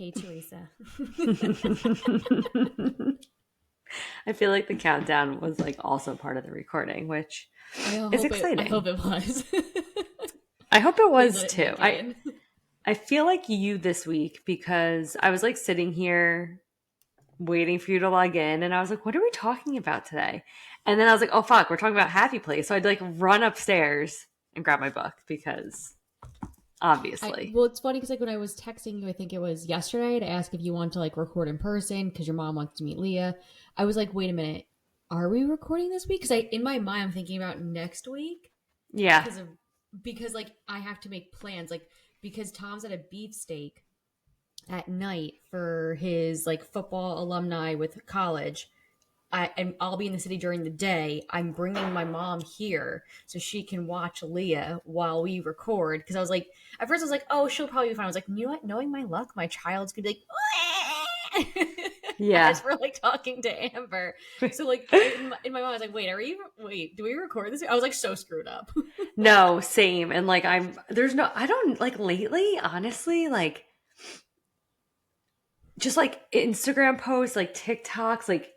Hey, Teresa. I feel like the countdown was like also part of the recording, which I is hope it. I hope exciting. it was. I hope it Please was let it too. make it I in. I feel like you this week because I was like sitting here waiting for you to log in and I was like, what are we talking about today? And then I was like, oh fuck, we're talking about Happy Place. So I'd like run upstairs and grab my book because obviously. Well, it's funny because like when I was texting you, I think it was yesterday to ask if you want to like record in person because your mom wants to meet Leah. I was like, wait a minute, are we recording this week? Because I in my mind I'm thinking about next week Yeah. because of because like I have to make plans like because Tom's at a beefsteak at night for his like football alumni with college. I'll be in the city during the day. I'm bringing my mom here so she can watch Leah while we record. Because I was like, at first I was like, oh, she'll probably be fine. I was like, you know what? Knowing my luck, my child's gonna be like, Yeah. as we're like talking to Amber. So like in my mind, I was like, wait, do we record this? I was like so screwed up. No, same. And like I don't like lately, honestly, like just like Instagram posts, like TikToks, like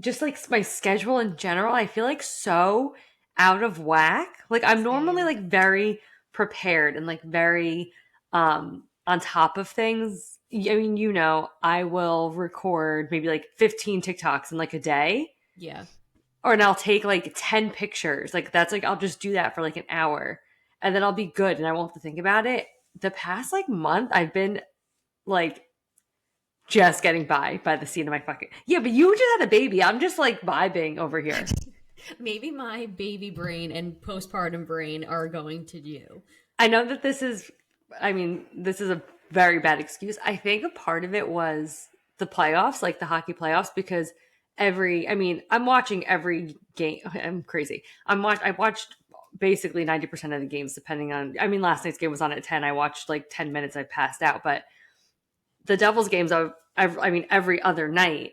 just like my schedule in general, I feel like so out of whack. Like I'm normally Same. like very prepared and like very on top of things. I mean, I will record maybe like 15 TikToks in like a day. Yeah. Or and I'll take like 10 pictures. Like that's like I'll just do that for like an hour and then I'll be good and I won't have to think about it. The past like month I've been like just getting by the seat of my fucking yeah, but you just had a baby. I'm just like vibing over here. Maybe my baby brain and postpartum brain are going to you. I know that this is a very bad excuse. I think a part of it was the playoffs, like the hockey playoffs, because I'm watching every game. I'm crazy. I watched basically 90% of the games, depending on, last night's game was on at 10. I watched like 10 minutes, I passed out, but the Devils games, every other night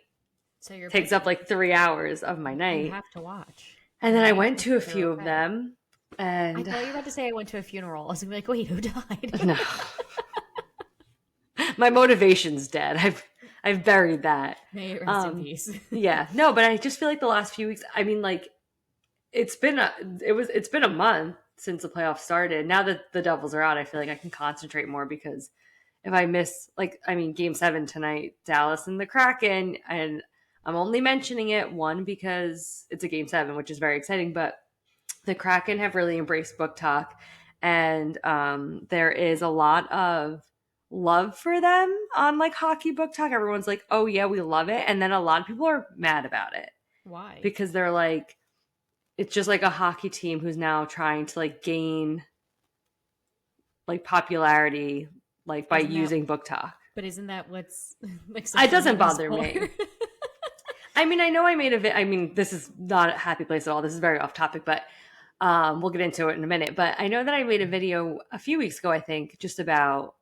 So you're takes up picky. like 3 hours of my You night. have to watch. And then And I I went think to a you're few of okay. them I and thought you were about to say I went to a funeral. I was gonna be like, wait, who died? no, my motivation's dead. I've buried that. May it rest in Um, peace. yeah, no, but I just feel like the last few weeks. Like it's been it's been a month since the playoffs started. Now that the Devils are out, I feel like I can concentrate more because if I miss Game 7 tonight, Dallas and the Kraken, and I'm only mentioning it one because it's a Game 7, which is very exciting, but the Kraken have really embraced book talk, and there is a lot of love for them on like hockey book talk. Everyone's like, "Oh yeah, we love it," and then a lot of people are mad about it Why? because they're like, it's just like a hockey team who's now trying to like gain like popularity like by Isn't that using book talk. but isn't that what's like It social doesn't media bother for? me. I know I made a this is not a happy place at all. This is very off topic, but we'll get into it in a minute. But I know that I made a video a few weeks ago, I think, just about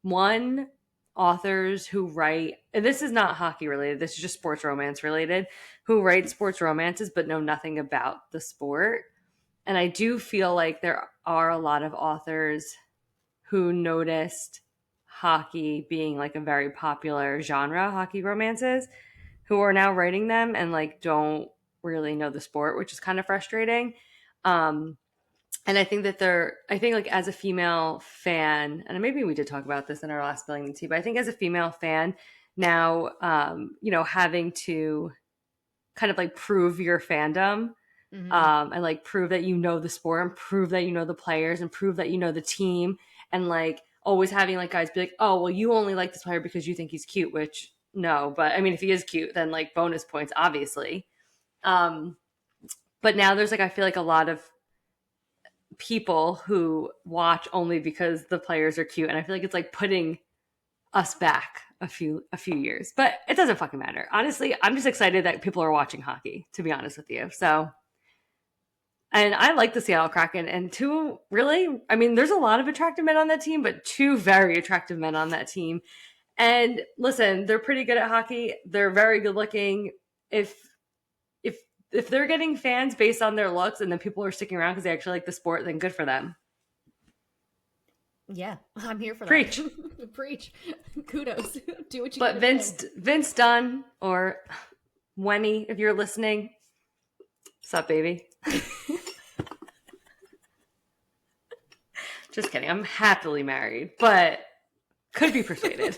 one authors who write, and this is not hockey related, this is just sports romance related, who write sports romances but know nothing about the sport. And I do feel like there are a lot of authors who noticed hockey being like a very popular genre, hockey romances, who are now writing them and like don't really know the sport, which is kind of frustrating. Um, and I think that I think like as a female fan, and maybe we did talk about this in our last Spilling the Tea, but I think as a female fan now, having to kind of like prove your fandom Hmm. and like prove that you know the sport and prove that you know the players and prove that you know the team and like always having like guys be like, oh, well, you only like this player because you think he's cute, which no, but if he is cute, then like bonus points, obviously. Um, but now there's like, I feel like a lot of people who watch only because the players are cute. And I feel like it's like putting us back a few years, but it doesn't fucking matter. Honestly, I'm just excited that people are watching hockey, to be honest with you. So, and I like the Seattle Kraken and two really, there's a lot of attractive men on that team, but two very attractive men on that team. And listen, they're pretty good at hockey. They're very good looking. If if if they're getting fans based on their looks and then people are sticking around because they actually like the sport, then good for them. Yeah, I'm here for that. Preach. Preach. Kudos. Do what you But gotta do. Vince Dunn, or Wenny, if you're listening, what's up, baby? Just kidding. I'm happily married, but could be persuaded.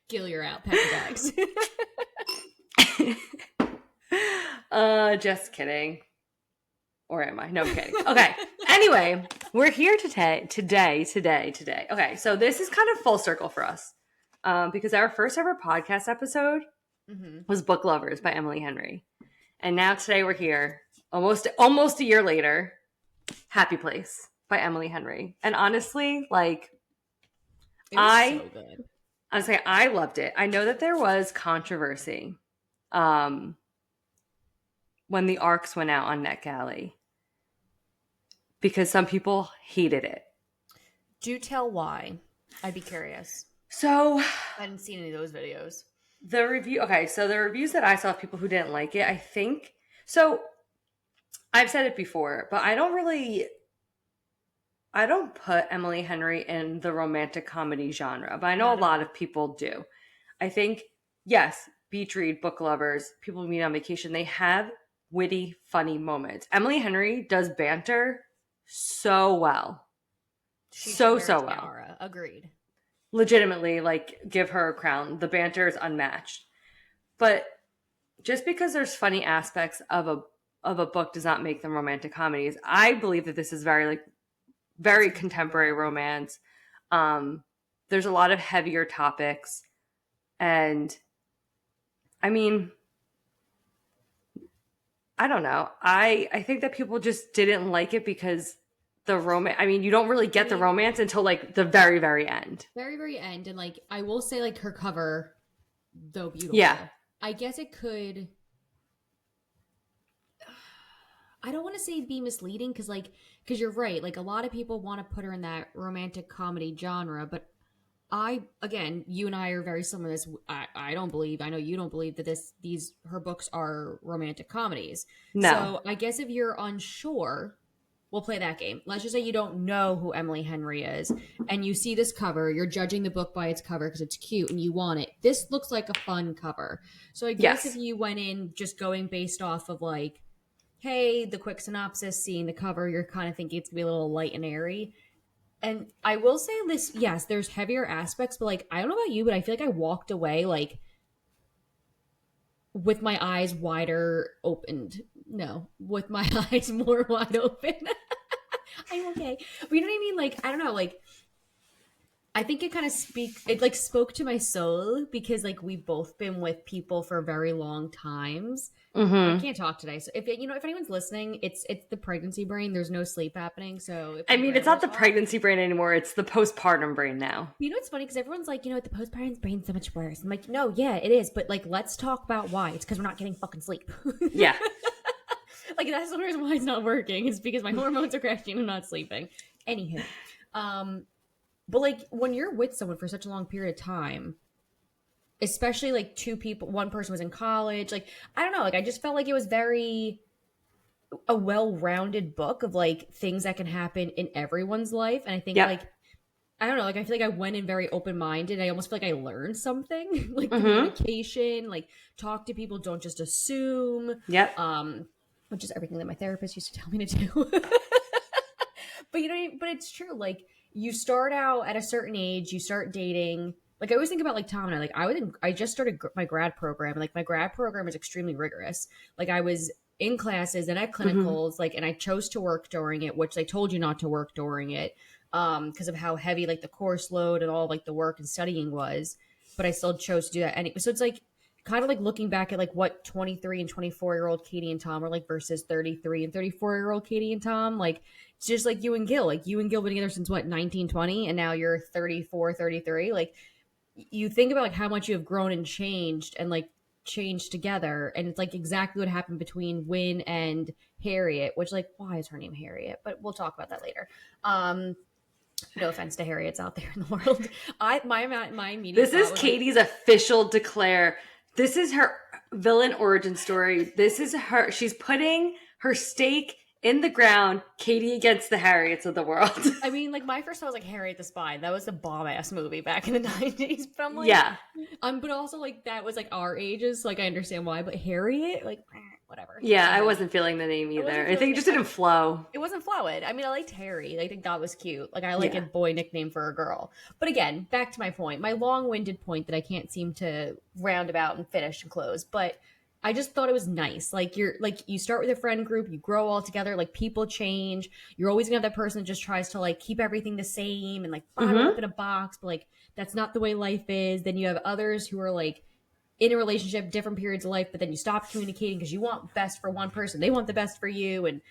Gil, you're out. Pack your bags. Just kidding. Or am I? No, I'm kidding. Okay. Anyway, we're here today. Okay, so this is kind of full circle for us. Because our first ever podcast episode was Book Lovers by Emily Henry. And now today we're here, almost a year later, Happy Place by Emily Henry. And honestly, like, It was so good. I was saying I loved it. I know that there was controversy when the ARCs went out on NetGalley because some people hated it. Do tell why. I'd be curious. So I hadn't seen any of those videos. The reviews that I saw of people who didn't like it, I think, so I've said it before, but I don't put Emily Henry in the romantic comedy genre, but I know a lot of people do. I think, yes, beach read, book lovers, people who meet on vacation, they have witty, funny moments. Emily Henry does banter so well. So well. Tiara. Agreed. Legitimately, like, give her a crown. The banter is unmatched. But just because there's funny aspects of a book does not make them romantic comedies. I believe that this is very contemporary romance. There's a lot of heavier topics. And I mean, I don't know. I think that people just didn't like it because the romance, I mean, you don't really get the romance until like the very, very end. Very, very end. And like, I will say, like, her cover, though beautiful. Yeah. I guess it could, I don't want to say be misleading because you're right. Like, a lot of people want to put her in that romantic comedy genre, but again, you and I are very similar to this. I don't believe, I know you don't believe that her books are romantic comedies. No. So I guess if you're unsure, we'll play that game. Let's just say you don't know who Emily Henry is and you see this cover, you're judging the book by its cover because it's cute and you want it. This looks like a fun cover. So I guess if you went in just going based off of like, hey, the quick synopsis, seeing the cover, you're kind of thinking it's going to be a little light and airy. And I will say this, yes, there's heavier aspects, but like, I don't know about you, but I feel like I walked away like with my eyes wider opened. No, with my eyes more wide open. I'm okay. But you know what I mean? Like, I don't know, like, I think it kind of spoke to my soul because like we've both been with people for very long times. I can't talk today. So if anyone's listening, it's the pregnancy brain. There's no sleep happening. So I mean, it's not the pregnancy brain anymore. It's the postpartum brain now. You know, it's funny because everyone's like, the postpartum brain's so much worse. I'm like, no, yeah, it is. But like, let's talk about why. It's because we're not getting fucking sleep. Yeah. Like, that's the reason why it's not working. It's because my hormones are crashing and I'm not sleeping. Anywho. But like when you're with someone for such a long period of time, especially like two people, one person was in college, like, I don't know, like I just felt like it was a well-rounded book of like things that can happen in everyone's life. And I think like, I don't know, like I feel like I went in very open-minded. I almost feel like I learned something, like communication, like talk to people, don't just assume. Which is everything that my therapist used to tell me to do. But but it's true. Like you start out at a certain age, you start dating. Like I always think about like Tom and I, like I just started my grad program, and like my grad program is extremely rigorous. Like I was in classes and at clinicals, like, and I chose to work during it, which they told you not to work during it, because of how heavy like the course load and all like the work and studying was. But I still chose to do that anyway. So it's like kind of like looking back at like what 23 and 24-year-old Katie and Tom are like versus 33 and 34-year-old Katie and Tom. Like it's just like you and Gil. Like you and Gil been together since what, 1920, and now you're 34, 33. Like you think about like how much you have grown and changed together, and it's like exactly what happened between Wynn and Harriet, which like why is her name Harriet? But we'll talk about that later. No offense to Harriet's out there in the world. My immediate This is Katie's official declare. This is her villain origin story. This is her. She's putting her stake in the ground, Katie against the Harriets of the world. I mean, like my first thought was like Harriet the Spy. That was the bomb ass movie back in the 90s. But I'm like, Yeah. but also like that was like our ages. Like I understand why, but Harriet, like whatever. Yeah, You I know, wasn't feeling the name I either. wasn't I feeling think it it. just didn't flow. It wasn't fluid. I mean, I liked Harry. I think that was cute. Like I like a Yeah. boy nickname for a girl. But again, back to my point, my long-winded point that I can't seem to round about and finish and close. But I just thought it was nice. Like you're like you start with a friend group, you grow all together. Like people change. You're always gonna have that person that just tries to like keep everything the same and like bottle Mm-hmm. up in a box. But like that's not the way life is. Then you have others who are like in a relationship, different periods of life, but then you stop communicating because you want best for one person, they want the best for you, and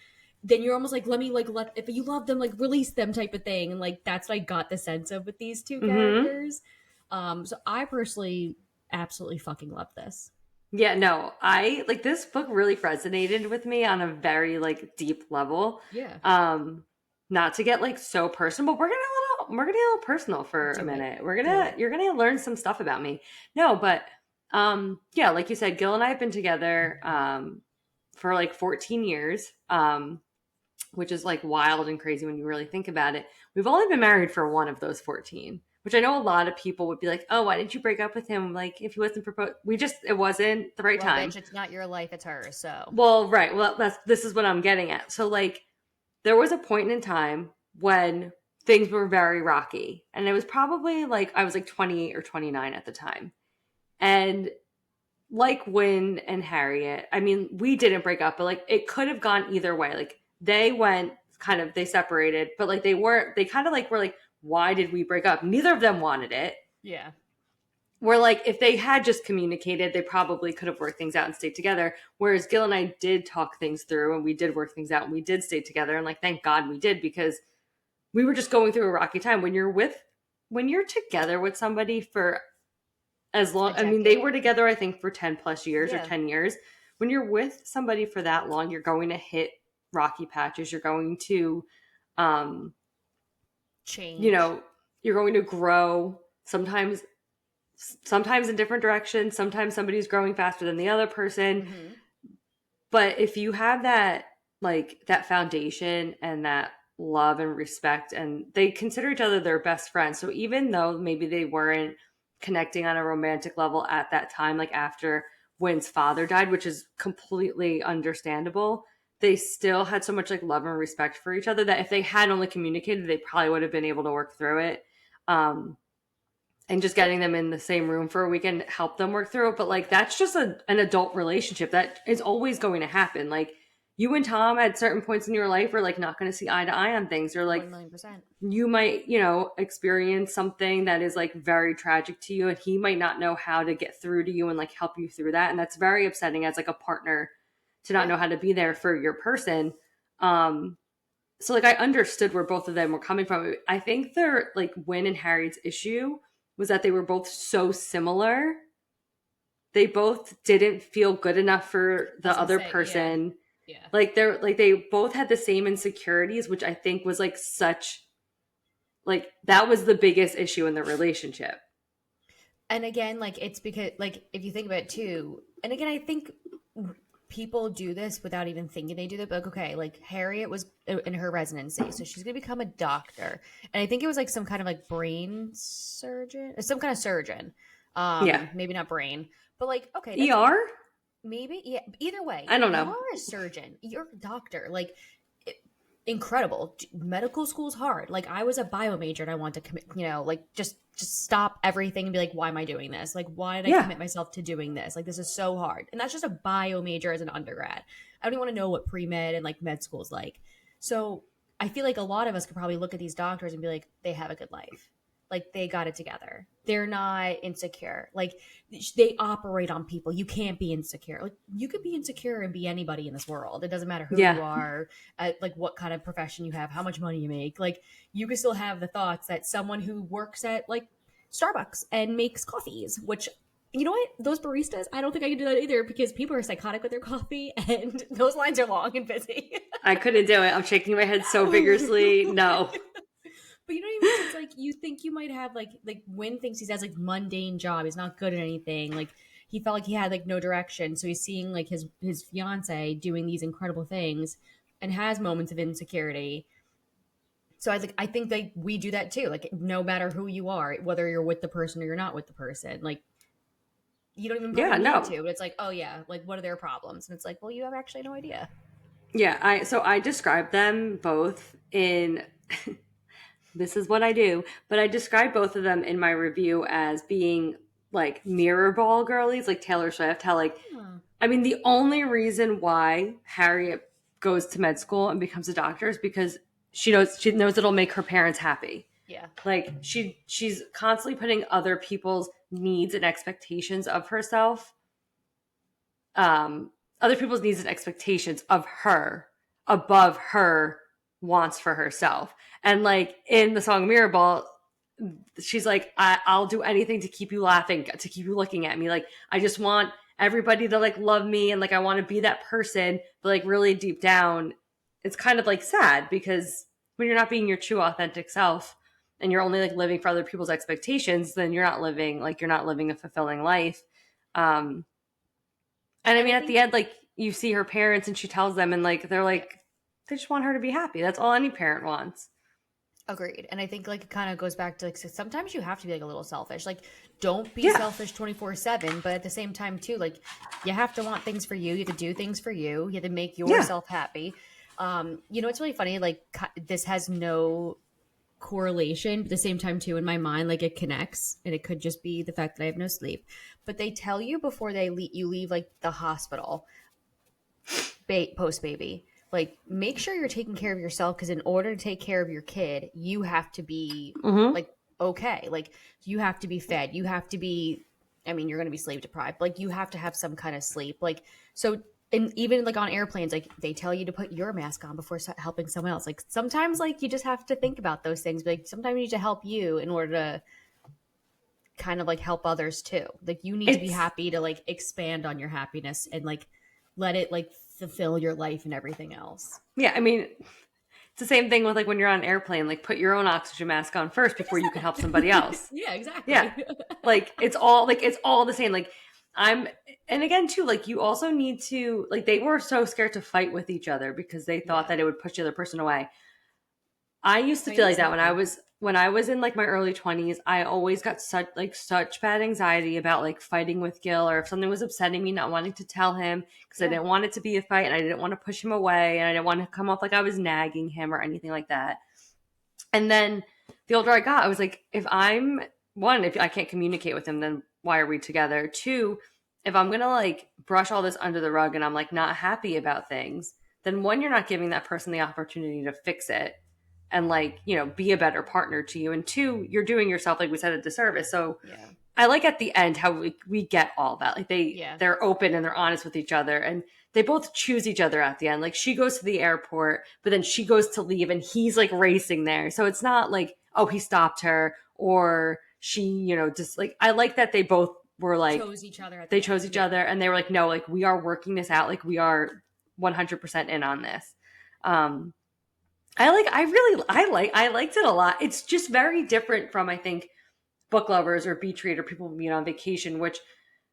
then you're almost like, let me like let if you love them, like release them type of thing, and like that's what I got the sense of with these two Mm-hmm. characters. So I personally absolutely fucking love this. Yeah, no, I like this book really resonated with me on a very like deep level. Yeah, Um, Not to get like so personal, but we're gonna get a little personal for a do it, minute. do it. You're gonna learn some stuff about me. No, but yeah, like you said, Gil and I have been together for like 14 years. Which is like wild and crazy when you really think about it. We've only been married for one of those 14, which I know a lot of people would be like, oh, why didn't you break up with him? Like, if he wasn't proposed, it wasn't the right Well, time. bitch, it's not your life, it's hers. So Well, right. Well, this is what I'm getting at. So, like, there was a point in time when things were very rocky. And it was probably like, I was like 28 or 29 at the time. And like Wynn and Harriet, I mean, we didn't break up, but like it could have gone either way. Like they separated, but like they kind of like were like, why did we break up? Neither of them wanted it. yeah, Where like if they had just communicated, they probably could have worked things out and stayed together. Whereas Gil and I did talk things through and we did work things out and we did stay together. And like, thank God we did because we were just going through a rocky time. When you're together with somebody for as long, I mean, they were together, I think, for 10 plus years or yeah, 10 years. When you're with somebody for that long, you're going to hit rocky patches. You're going to, um, you change. know, you're going to grow sometimes in different directions. Sometimes somebody's growing faster than the other person. Mm-hmm. But if you have that foundation and that love and respect, and they consider each other their best friends. So even though maybe they weren't connecting on a romantic level at that time, like after Wynn's father died, which is completely understandable, they still had so much like love and respect for each other that if they had only communicated, they probably would have been able to work through it. And just getting them in the same room for a weekend help them work through it. But like that's just an adult relationship that is always going to happen. Like you and Tom at certain points in your life are like not going to see eye to eye on things, or like 1,000,000%. you might, experience something that is like very tragic to you and he might not know how to get through to you and like help you through that. And that's very upsetting as like a partner to not know how to be there for your person. So like I understood where both of them were coming from. I think their like Wynn and Harriet's issue was that they were both so similar. They both didn't feel good enough for the other person. Yeah. Like they both had the same insecurities, which I think was like such like that was the biggest issue in the relationship. And again, like it's because like if you think about it too, and again, I think people do this without even thinking they do that. But like, okay, like Harriet was in her residency, so she's gonna become a doctor, and I think it was like some kind of like brain surgeon, some kind of surgeon. Yeah. Maybe not brain, but like okay, that's ER? maybe yeah. Either way, I don't you know. are a surgeon, you're a doctor, like. Incredible. Medical school's hard. Like I was a bio major and I want to commit, like just stop everything and be like, why am I doing this? Like, why did I commit myself to doing this? Like, this is so hard. And that's just a bio major as an undergrad. I don't even want to know what pre-med and like med school is like. So I feel like a lot of us could probably look at these doctors and be like, they have a good life. Like they got it together. They're not insecure. Like they operate on people. You can't be insecure. Like you could be insecure and be anybody in this world. It doesn't matter who you are, like what kind of profession you have, how much money you make. Like you can still have the thoughts that someone who works at like Starbucks and makes coffees, which you know what? Those baristas, I don't think I can do that either because people are psychotic with their coffee and those lines are long and busy. I couldn't do it. I'm shaking my head so vigorously. No. But you know what I mean? It's like you think you might have like Wynn thinks he has like mundane job. He's not good at anything. Like he felt like he had like no direction. So he's seeing like his fiance doing these incredible things. and has moments of insecurity. So I think that we do that too. Like no matter who you are, whether you're with the person or you're not with the person, like you don't even Yeah, probably need no. to. But it's like, oh yeah, like what are their problems? And it's like, well, you have actually no idea. Yeah, I describe them both in this is what I do, but I describe both of them in my review as being like mirror ball girlies, like Taylor Swift. How like, Huh. I mean, the only reason why Harriet goes to med school and becomes a doctor is because she knows it'll make her parents happy. Yeah. Like she's constantly putting other people's needs and expectations of herself, other people's needs and expectations of her above her wants for herself. And like in the song Mirrorball, she's like, I'll do anything to keep you laughing, to keep you looking at me. Like, I just want everybody to like love me and like I want to be that person. But like really deep down, it's kind of like sad because when you're not being your true authentic self and you're only like living for other people's expectations, then you're not living a fulfilling life. Um, and I And I mean, at think the end, like you see her parents and she tells them, and like they're yeah, like, they just want her to be happy. That's all any parent wants. agreed. And I think like it kind of goes back to like so sometimes you have to be like a little selfish. Like don't be Yeah. selfish 24/7, but at the same time too, like you have to want things for you. You have to do things for you. You have to make Yeah. yourself happy. It's really funny. Like this has no correlation, but at the same time too, in my mind, like it connects, and it could just be the fact that I have no sleep. But they tell you before you leave like the hospital, post baby, like make sure you're taking care of yourself because in order to take care of your kid, you have to be Mm-hmm. like okay, like you have to be fed, you have to be. I mean, you're going to be sleep deprived. Like you have to have some kind of sleep. Like so. And even like on airplanes, like they tell you to put your mask on before helping someone else. Like sometimes, like you just have to think about those things. But like sometimes you need to help you in order to kind of like help others too. Like you need to be It's happy to like expand on your happiness and like let it like fulfill your life and everything else. yeah. I mean, it's the same thing with like when you're on an airplane. Like put your own oxygen mask on first I before just you can help said somebody that. else. Yeah, Yeah. exactly. Like it's all the same. Like I'm and again too, like you also need to like they were so scared to fight with each other because they thought Yeah. that it would push the other person away. I used to I mean, feel it's like that healthy. when I was in like my early 20s. I always got such bad anxiety about like fighting with Gil or if something was upsetting me, not wanting to tell him because I Yeah. didn't want it to be a fight and I didn't want to push him away and I didn't want to come off like I was nagging him or anything like that. And then the older I got, I was like, if I'm one, if I can't communicate with him, then why are we together? Two, if I'm gonna like brush all this under the rug and I'm like not happy about things, then one, you're not giving that person the opportunity to fix it and like, be a better partner to you. And two, you're doing yourself, like we said, a disservice. So Yeah. I like at the end how we get all that. Like Yeah. they're open and they're honest with each other and they both choose each other at the end. Like she goes to the airport, but then she goes to leave and he's like racing there. So it's not like, oh, he stopped her or she, just like I like that they both were like Chose each other at they the chose end. each Yeah. other and they were like, no, like we are working this out. Like we are 100% in on this. Um I liked it a lot. It's just very different from I think book lovers or beach reader people meet on vacation, which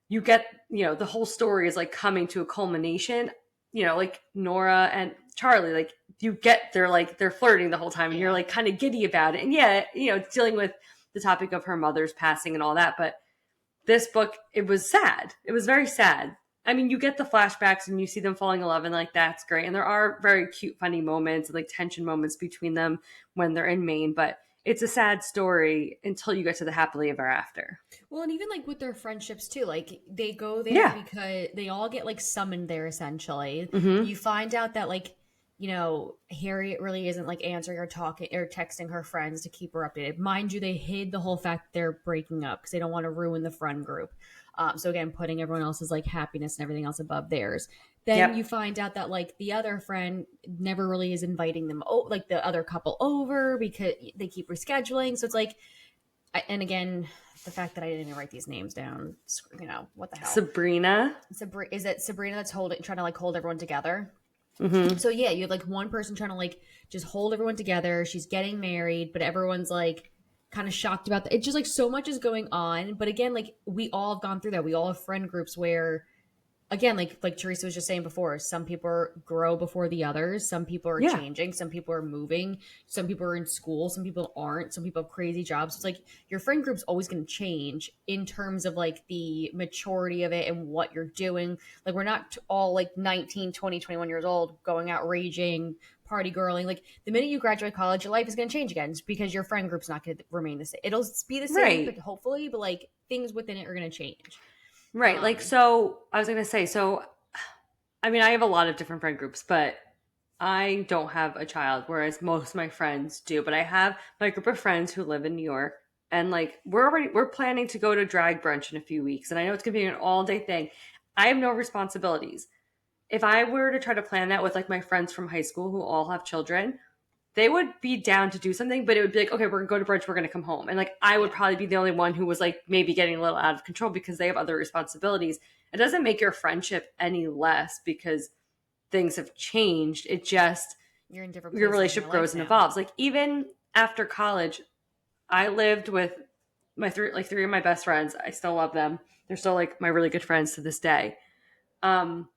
you get, the whole story is like coming to a culmination, like Nora and Charlie, like you get they're flirting the whole time and you're Yeah. like kind of giddy about it. And yeah, it's dealing with the topic of her mother's passing and all that. But this book, it was sad. It was very sad. I mean, you get the flashbacks and you see them falling in love, and like that's great. And there are very cute, funny moments and like tension moments between them when they're in Maine, but it's a sad story until you get to the happily ever after. Well, and even like with their friendships too, like they go there Yeah. because they all get like summoned there essentially. Mm-hmm. You find out that like, Harriet really isn't like answering or talking or texting her friends to keep her updated. Mind you, they hid the whole fact they're breaking up because they don't want to ruin the friend group. So again, putting everyone else's like happiness and everything else above theirs. Then you Yep. find out that like the other friend never really is inviting them, like the other couple over because they keep rescheduling. So it's like, and again, the fact that I didn't even write these names down, what the hell? Sabrina. Is it Sabrina that's trying to like hold everyone together? Mm-hmm. So yeah, you have like one person trying to like just hold everyone together. She's getting married, but everyone's like kind of shocked about that. It's just like so much is going on. But again, like we all have gone through that. We all have friend groups where again, like Teresa was just saying before, some people grow before the others. Some people are Yeah. changing. Some people are moving. Some people are in school. Some people aren't. Some people have crazy jobs. It's like your friend group's always going to change in terms of like the maturity of it and what you're doing. Like we're not all like 19, 20, 21 years old going out raging, party girling. Like the minute you graduate college, your life is going to change again because your friend group's not going to remain the same. It'll be the same, but Right. hopefully, but like things within it are going to change. Right. Like, Um, so I was going to say, so, I mean, I have a lot of different friend groups, but I don't have a child, whereas most of my friends do. But I have my group of friends who live in New York, and like we're planning to go to drag brunch in a few weeks, and I know it's gonna be an all day thing. I have no responsibilities. If I were to try to plan that with like my friends from high school who all have children, they would be down to do something, but it would be like, okay, we're gonna go to brunch, we're gonna come home. And like I would yeah. probably be the only one who was like maybe getting a little out of control because they have other responsibilities. It doesn't make your friendship any less because things have changed. It just You're in different your places in relationship your grows life and now. evolves. Like even after college, I lived with my three of my best friends. I still love them. They're still like my really good friends to this day. Um,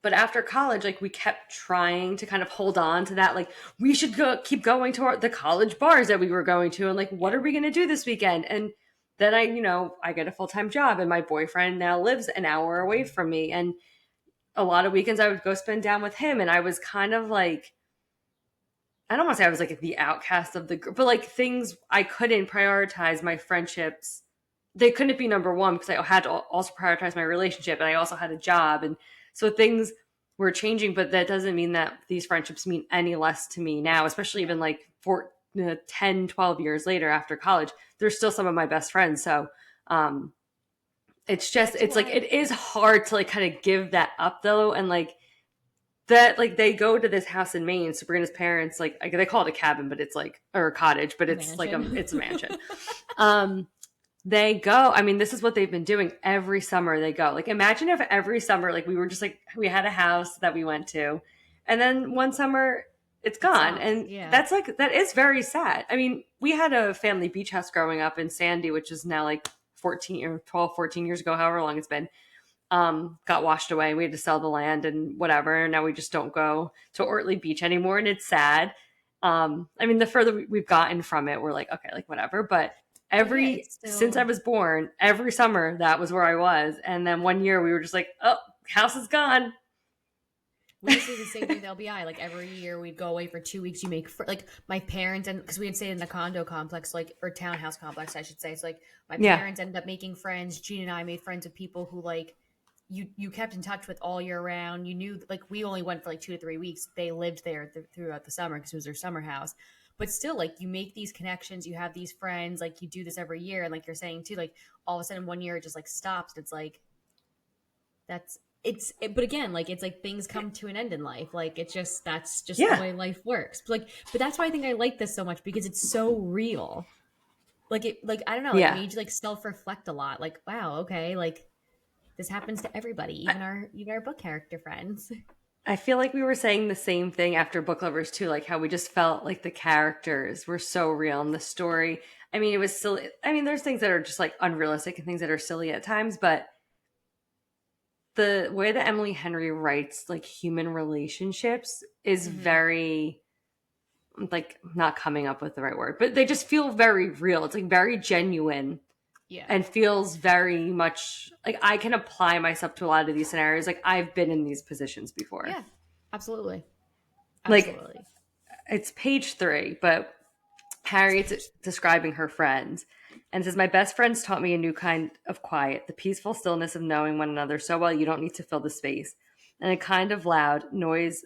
but after college, like we kept trying to kind of hold on to that. Like we should keep going to the college bars that we were going to, and like what Yeah. are we going to do this weekend? And then I get a full time job, and my boyfriend now lives an hour away from me, and a lot of weekends I would go spend down with him, and I was kind of like I don't want to say I was like the outcast of the group, but like things I couldn't prioritize my friendships. They couldn't be number one because I had to also prioritize my relationship and I also had a job. And so things were changing, but that doesn't mean that these friendships mean any less to me now, especially Yeah. even like 10, 12 years later after college. They're still some of my best friends. So, That's it's like, why. it is hard to like kind of give that up though. And like, that like they go to this house in Maine. Sabrina's parents like they call it a cabin, but it's like or a cottage, but A it's like mansion. it's a mansion. Um, they go. I mean, this is what they've been doing every summer. They go. Like imagine if every summer like we were just like we had a house that we went to, and then one summer it's It gone, stops. and Yeah. that's like that is very sad. I mean, we had a family beach house growing up in Sandy, which is now like 14 or 12, 14 years ago, however long it's been got washed away. We had to sell the land and whatever. And now we just don't go to Ortley Beach anymore. And it's sad. I mean, the further we've gotten from it, we're like, okay, like whatever. But But yeah, it's since I still. was born, every summer that was where I was. And then one year we were just like, oh, house is gone. We used to do the same thing with LBI. Like every year we'd go away for 2 weeks. You make like my parents and because we had stayed in the condo complex, like or townhouse complex, I should say. So like my Yeah. parents ended up making friends. Gene and I made friends with people who like you kept in touch with all year round. You knew like we only went for like 2 to 3 weeks. They lived there throughout the summer because it was their summer house. But still, like you make these connections, you have these friends, like you do this every year, and like you're saying too, like all of a sudden one year it just like stops. It's like but again like it's like things come to an end in life, like it's just that's just the Yeah. way life works, but that's why I think I like this so much because it's so real. Like it like I don't know, it Yeah. made you like self-reflect a lot, like wow, okay, like this happens to everybody, even our book character friends. I feel like we were saying the same thing after Book Lovers too, like how we just felt like the characters were so real and the story. I mean, it was silly. I mean, there's things that are just like unrealistic and things that are silly at times, but the way that Emily Henry writes like human relationships is Hmm. very like not coming up with the right word, but they just feel very real. It's like very genuine Yeah. and feels very much like I can apply myself to a lot of these scenarios. Like I've been in these positions before. Yeah, absolutely. Like Absolutely. it's page 3, but Harriet's describing her friends and says, my best friends taught me a new kind of quiet, the peaceful stillness of knowing one another so well you don't need to fill the space. And a kind of loud noise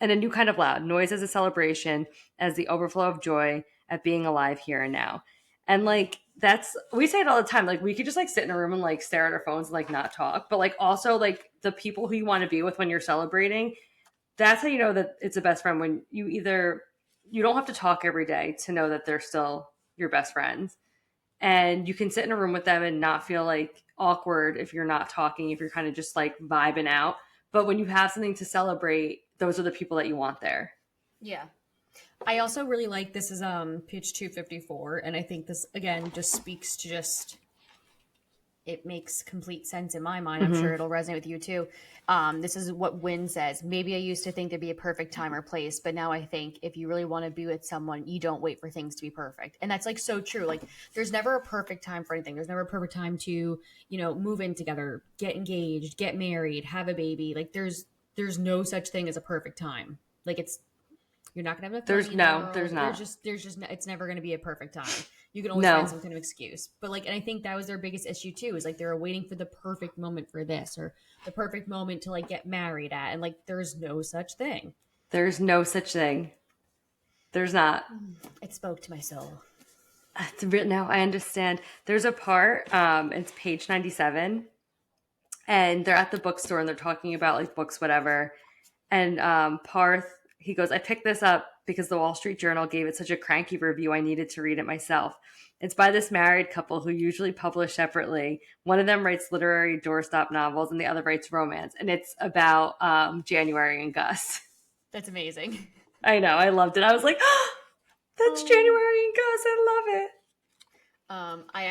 and a new kind of loud noise as a celebration, as the overflow of joy at being alive here and now. And like that's we say it all the time. Like we could just like sit in a room and like stare at our phones and like not talk. But like also like the people who you want to be with when you're celebrating, that's how you know that it's a best friend when you don't have to talk every day to know that they're still your best friends. And you can sit in a room with them and not feel like awkward if you're not talking, if you're kind of just like vibing out. But when you have something to celebrate, those are the people that you want there. Yeah. I also really like this is page 254, and I think this again just speaks to just it makes complete sense in my mind. I'm Mm-hmm. sure it'll resonate with you too. This is what Win says. Maybe I used to think there'd be a perfect time or place, but now I think if you really want to be with someone, you don't wait for things to be perfect. And that's like so true. Like there's never a perfect time for anything. There's never a perfect time to, move in together, get engaged, get married, have a baby. Like there's no such thing as a perfect time. Like you're not gonna have enough money in the There's world. not. It's never gonna be a perfect time. You can always find No, some kind of excuse. But like, and I think that was their biggest issue too, is like they were waiting for the perfect moment for this or the perfect moment to like get married at. And like there's no such thing. there's no such thing. There's not. It spoke to my soul. No, I understand. There's a part, it's page 97, and they're at the bookstore and they're talking about like books, whatever. And Parth, he goes, I picked this up because the Wall Street Journal gave it such a cranky review. I needed to read it myself. It's by this married couple who usually publish separately. One of them writes literary doorstop novels and the other writes romance. And it's about January and Gus. That's amazing. I know. I loved it. I was like, oh, that's January and Gus. I love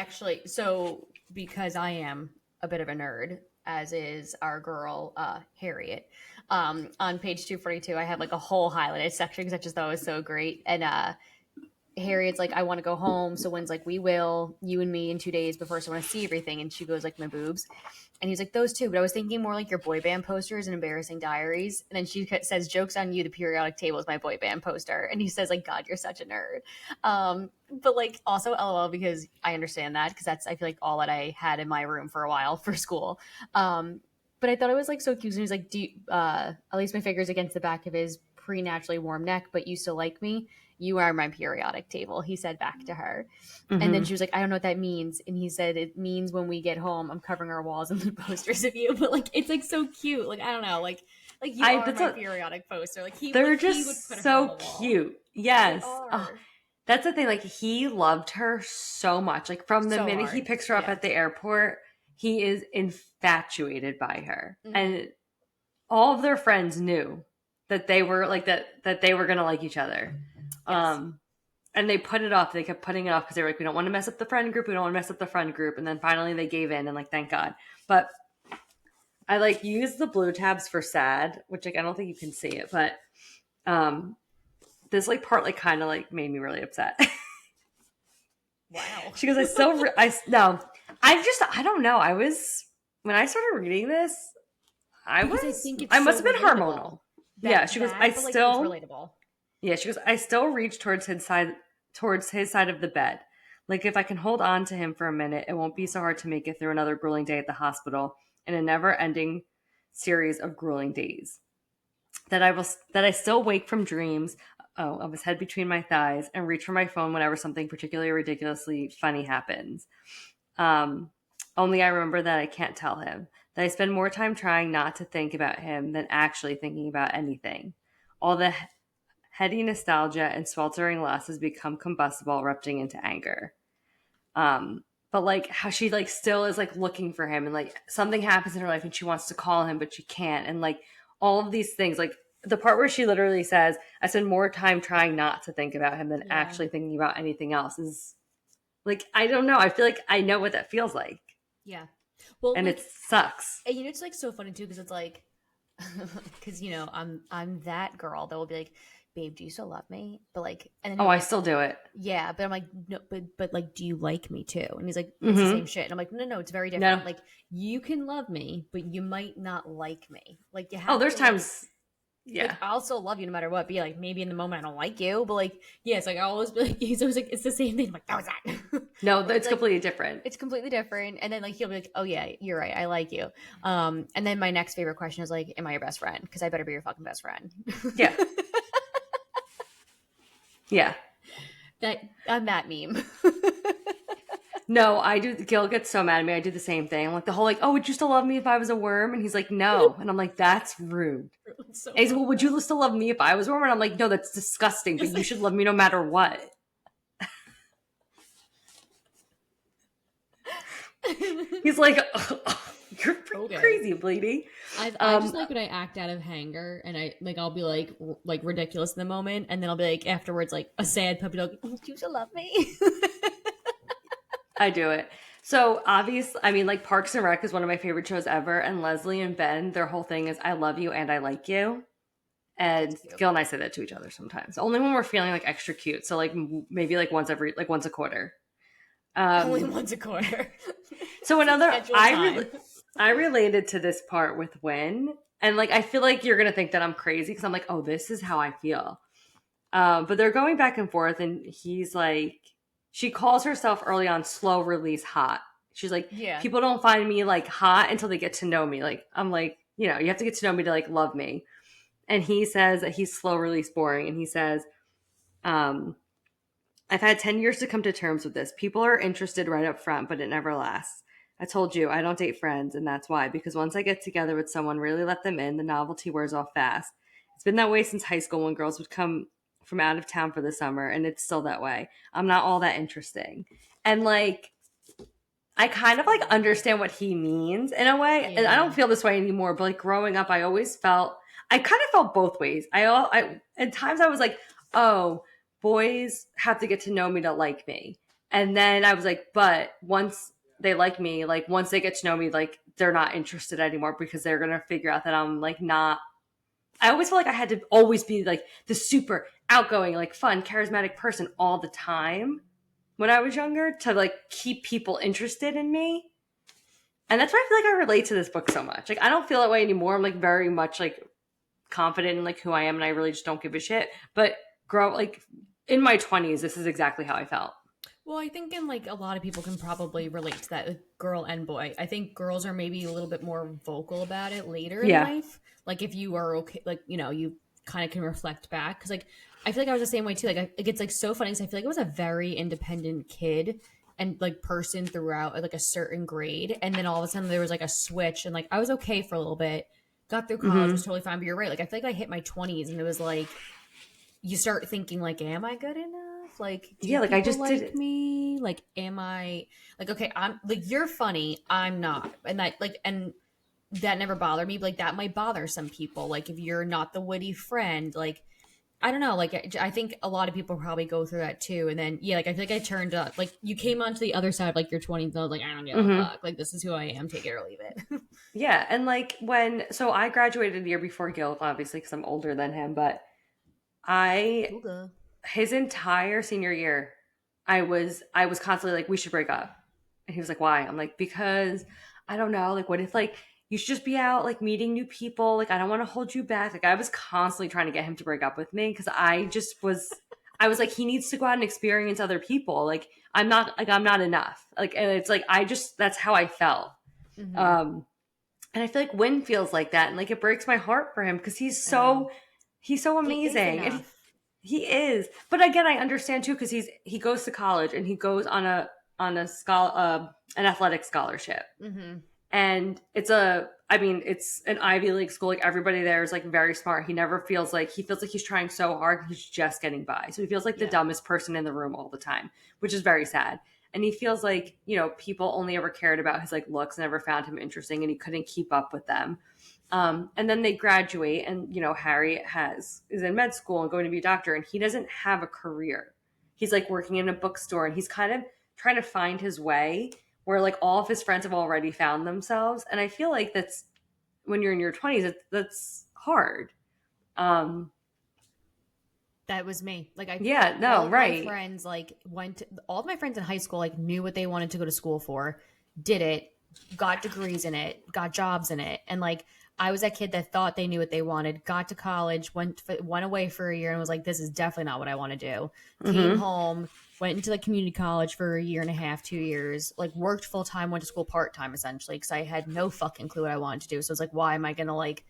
it. So because I am a bit of a nerd, as is our girl, Harriet, on page 242, I have like a whole highlighted section because I just thought it was so great. And Harriet's like, I want to go home. So Wynn's like, we will, you and me in 2 days, but first I want to see everything. And she goes like, my boobs. And he's like, those too. But I was thinking more like your boy band posters and embarrassing diaries. And then she says, joke's on you. The periodic table is my boy band poster. And he says like, God, you're such a nerd. But like also LOL, because I understand that because that's, I feel like all that I had in my room for a while for school. But I thought it was like so cute. And he's like, at least my finger's against the back of his preternaturally warm neck, but you still like me? You are my periodic table, he said back to her. Mm-hmm. And then she was like, I don't know what that means. And he said, it means when we get home, I'm covering our walls and the posters of you. But like, it's like so cute. Like, I don't know. Like you are my periodic poster. Like they're just so cute. Yes. That's the thing. Like he loved her so much. Like from the minute he picks her up at the airport, he is infatuated by her. Mm-hmm. And all of their friends knew that they were like that they were going to like each other. Yes. And they put it off. They kept putting it off because they were like, we don't want to mess up the friend group. We don't want to mess up the friend group. And then finally they gave in and like, thank God. But I like used the blue tabs for sad, which like, I don't think you can see it, but this like part like kind of like made me really upset. Wow. She goes, I don't know. When I started reading this, I must have been hormonal. Yeah. She goes, relatable. Yeah, she goes, I still reach towards his side of the bed. Like if I can hold on to him for a minute, it won't be so hard to make it through another grueling day at the hospital and a never-ending series of grueling days. That I still wake from dreams of his head between my thighs and reach for my phone whenever something particularly ridiculously funny happens. Only I remember that I can't tell him. That I spend more time trying not to think about him than actually thinking about anything. All the heady nostalgia and sweltering lust has become combustible, erupting into anger. But like how she like still is like looking for him and like something happens in her life and she wants to call him, but she can't. And like all of these things, like the part where she literally says, I spend more time trying not to think about him than actually thinking about anything else is like, I don't know. I feel like I know what that feels like. Yeah. Well, and like, it sucks. And it's like so funny too, because it's like, because I'm that girl that will be like, babe, do you still love me? But like, and then I still do it. Yeah, but I'm like, no, but like, do you like me too? And he's like, it's the same shit. And I'm like, no, it's very different. No. Like, you can love me, but you might not like me. Like, you have. There's times. Yeah, like, I'll still love you no matter what. Be like, maybe in the moment I don't like you, but like, it's like I always be like, he's always like, it's the same thing. I'm like, that was that. No, it's like, completely different. It's completely different. And then like he'll be like, oh yeah, you're right, I like you. And then my next favorite question is like, am I your best friend? Because I better be your fucking best friend. Yeah. Yeah. I'm that meme. No, I do. Gil gets so mad at me. I do the same thing. I'm like the whole like, oh, would you still love me if I was a worm? And he's like, no. And I'm like, that's rude. So and he's like, well, would you still love me if I was a worm? And I'm like, no, that's disgusting. But you should love me no matter what. He's like, you're crazy, Bleedy. I just like when I act out of anger and I'll be like ridiculous in the moment, and then I'll be like afterwards like a sad puppy dog. Oh, you still love me. I do it. So obviously, I mean, like Parks and Rec is one of my favorite shows ever, and Leslie and Ben, their whole thing is I love you and I like you. That's And cute. Gil and I say that to each other sometimes. Only when we're feeling like extra cute. So like maybe like once a quarter. Only Um, once a quarter. so Some another scheduled time. I related to this part with Win, and like I feel like you're gonna think that I'm crazy because I'm like, oh, this is how I feel. But they're going back and forth, and he's like, she calls herself early on slow release hot. She's like, Yeah. people don't find me like hot until they get to know me. Like, I'm like, you know, you have to get to know me to like love me. And he says that he's slow release boring. And he says, um, I've had 10 years to come to terms with this. People are interested right up front, but it never lasts. I told you I don't date friends, and that's why. Because once I get together with someone, really let them in, the novelty wears off fast. It's been that way since high school when girls would come from out of town for the summer, and it's still that way. I'm not all that interesting. And like, I kind of like understand what he means in a way, and I Yeah. don't feel this way anymore. But like growing up, I always felt I kind of felt both ways. I at times I was like, oh, boys have to get to know me to like me, and then I was like, but once they like me, like once they get to know me, like they're not interested anymore because they're gonna figure out that I'm like not. I always felt like I had to always be like the super outgoing, like fun, charismatic person all the time when I was younger to like keep people interested in me. And that's why I feel like I relate to this book so much. Like I don't feel that way anymore. I'm like very much like confident in like who I am and I really just don't give a shit. But grow like in my 20s, this is exactly how I felt. Well, I think in like a lot of people can probably relate to that, like, girl and boy. I think girls are maybe a little bit more vocal about it later in Yeah. life. Like if you are okay, like you kind of can reflect back because like I feel like I was the same way too. Like it's like so funny because I feel like I was a very independent kid and like person throughout like a certain grade, and then all of a sudden there was like a switch, and like I was okay for a little bit, got through college, was Mm-hmm. totally fine. But you're right. Like I feel like I hit my 20s, and it was like you start thinking like, am I good enough? Like, do Yeah, like I people just did like it. me? Like, am I like, okay, I'm like, you're funny, I'm not. And that like, and that never bothered me, but like that might bother some people. Like if you're not the witty friend, like I don't know, like I think a lot of people probably go through that too. And then yeah, like I think I turned up, like you came onto the other side of like your 20s, and I was like, I don't give a Mm-hmm. fuck. Like this is who I am, take it or leave it. Yeah. And like so I graduated a year before Gil, obviously, because I'm older than him, but I, Okay. his entire senior year, I was constantly like, we should break up. And he was like, why? I'm like, because I don't know. Like, what if like you should just be out like meeting new people? Like, I don't want to hold you back. Like, I was constantly trying to get him to break up with me because I was like, he needs to go out and experience other people. Like, I'm not enough. Like, and it's like, that's how I felt. Mm-hmm. Um, and I feel like Win feels like that. And like, it breaks my heart for him because I know. he's so He is amazing. And enough. he is, but again, I understand too because he goes to college and he goes on a an athletic scholarship, Mm-hmm. and I mean, it's an Ivy League school. Like everybody there is like very smart. He feels like he's trying so hard. He's just getting by, so he feels like the Yeah. dumbest person in the room all the time, which is very sad. And he feels like people only ever cared about his like looks, never found him interesting, and he couldn't keep up with them. And then they graduate, and Harry is in med school and going to be a doctor, and he doesn't have a career. He's like working in a bookstore, and he's kind of trying to find his way. Where like all of his friends have already found themselves, and I feel like that's when you're in your 20s, that's hard. Um, That was me. Like I yeah, all no, of my right. friends like went to, all of my friends in high school like knew what they wanted to go to school for, did it, got degrees in it, got jobs in it. And like I was that kid that thought they knew what they wanted, got to college, went away for a year and was like this is definitely not what I want to do. Came Mm-hmm. home, went into like community college for a year and a half, 2 years, like worked full time, went to school part-time essentially because I had no fucking clue what I wanted to do. So it's like why am I going to like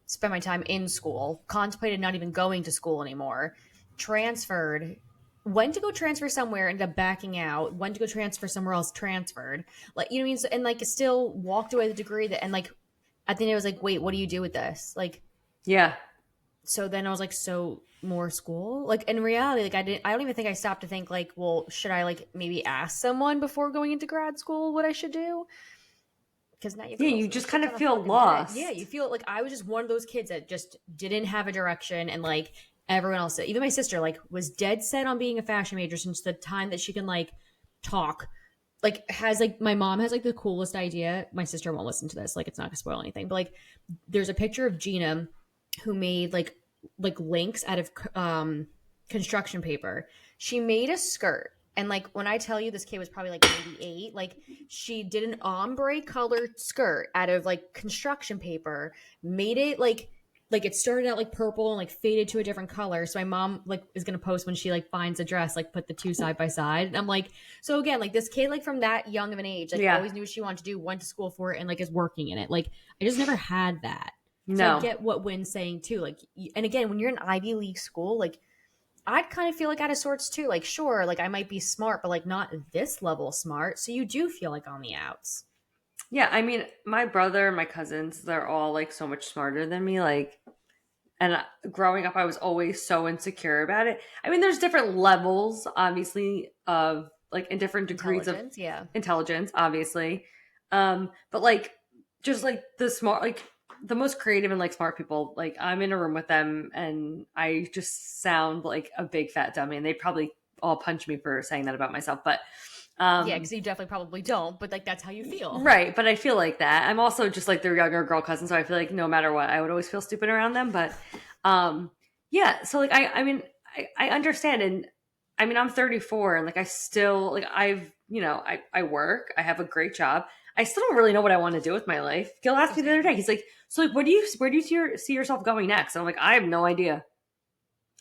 spend my time in school? Contemplated not even going to school anymore, transferred, went to go transfer somewhere, ended up backing out, went to go transfer somewhere else, transferred. Like, you know what I mean? So, and like still walked away with a degree that, and like at the end, I was like, wait, what do you do with this? Like, Yeah, so then I was like, so more school? Like in reality, like I don't even think I stopped to think like, well, should I like maybe ask someone before going into grad school what I should do? Because now you yeah. girls You know just shit kind of ton of feel fucking dead. Yeah, you lost. feel like I was just one of those kids that just didn't have a direction, and like everyone else did. Even my sister like was dead set on being a fashion major since the time that she can like talk. like has like my mom has like the coolest idea. My sister won't listen to this. Like it's not gonna spoil anything. But like there's a picture of Gina who made like links out of construction paper. She made a skirt. And like when I tell you this kid was probably like maybe 8, like she did an ombre colored skirt out of like construction paper, made it like it started out like purple and like faded to a different color. So my mom like is gonna post when she like finds a dress, like put the two side by side. And I'm like, so again, like this kid like from that young of an age, like Yeah. always knew what she wanted to do, went to school for it, and like is working in it. Like I just never had that. So I No. get what Wynn's saying too. Like, and again, when you're in Ivy League school, like I'd kind of feel like out of sorts too. Like, sure, like I might be smart, but like not this level smart. So you do feel like on the outs. Yeah, I mean, my brother and my cousins, they're all like so much smarter than me. Like, and growing up, I was always so insecure about it. I mean, there's different levels, obviously, of like in different degrees of Intelligence, yeah. intelligence, obviously. But like, just like the smart, like the most creative and like smart people, like I'm in a room with them and I just sound like a big fat dummy, and they'd probably all punch me for saying that about myself. But Yeah, um, because you definitely probably don't, but like that's how you feel. right, but I feel like that. I'm also just like their younger girl cousin, so I feel like no matter what, I would always feel stupid around them. But um yeah, so like I mean I understand, and I mean I'm 34 and like I still like I've I work, I have a great job. I still don't really know what I want to do with my life. Gil asked me the other day, he's like, so like where do you see yourself going next? And I'm like, I have no idea.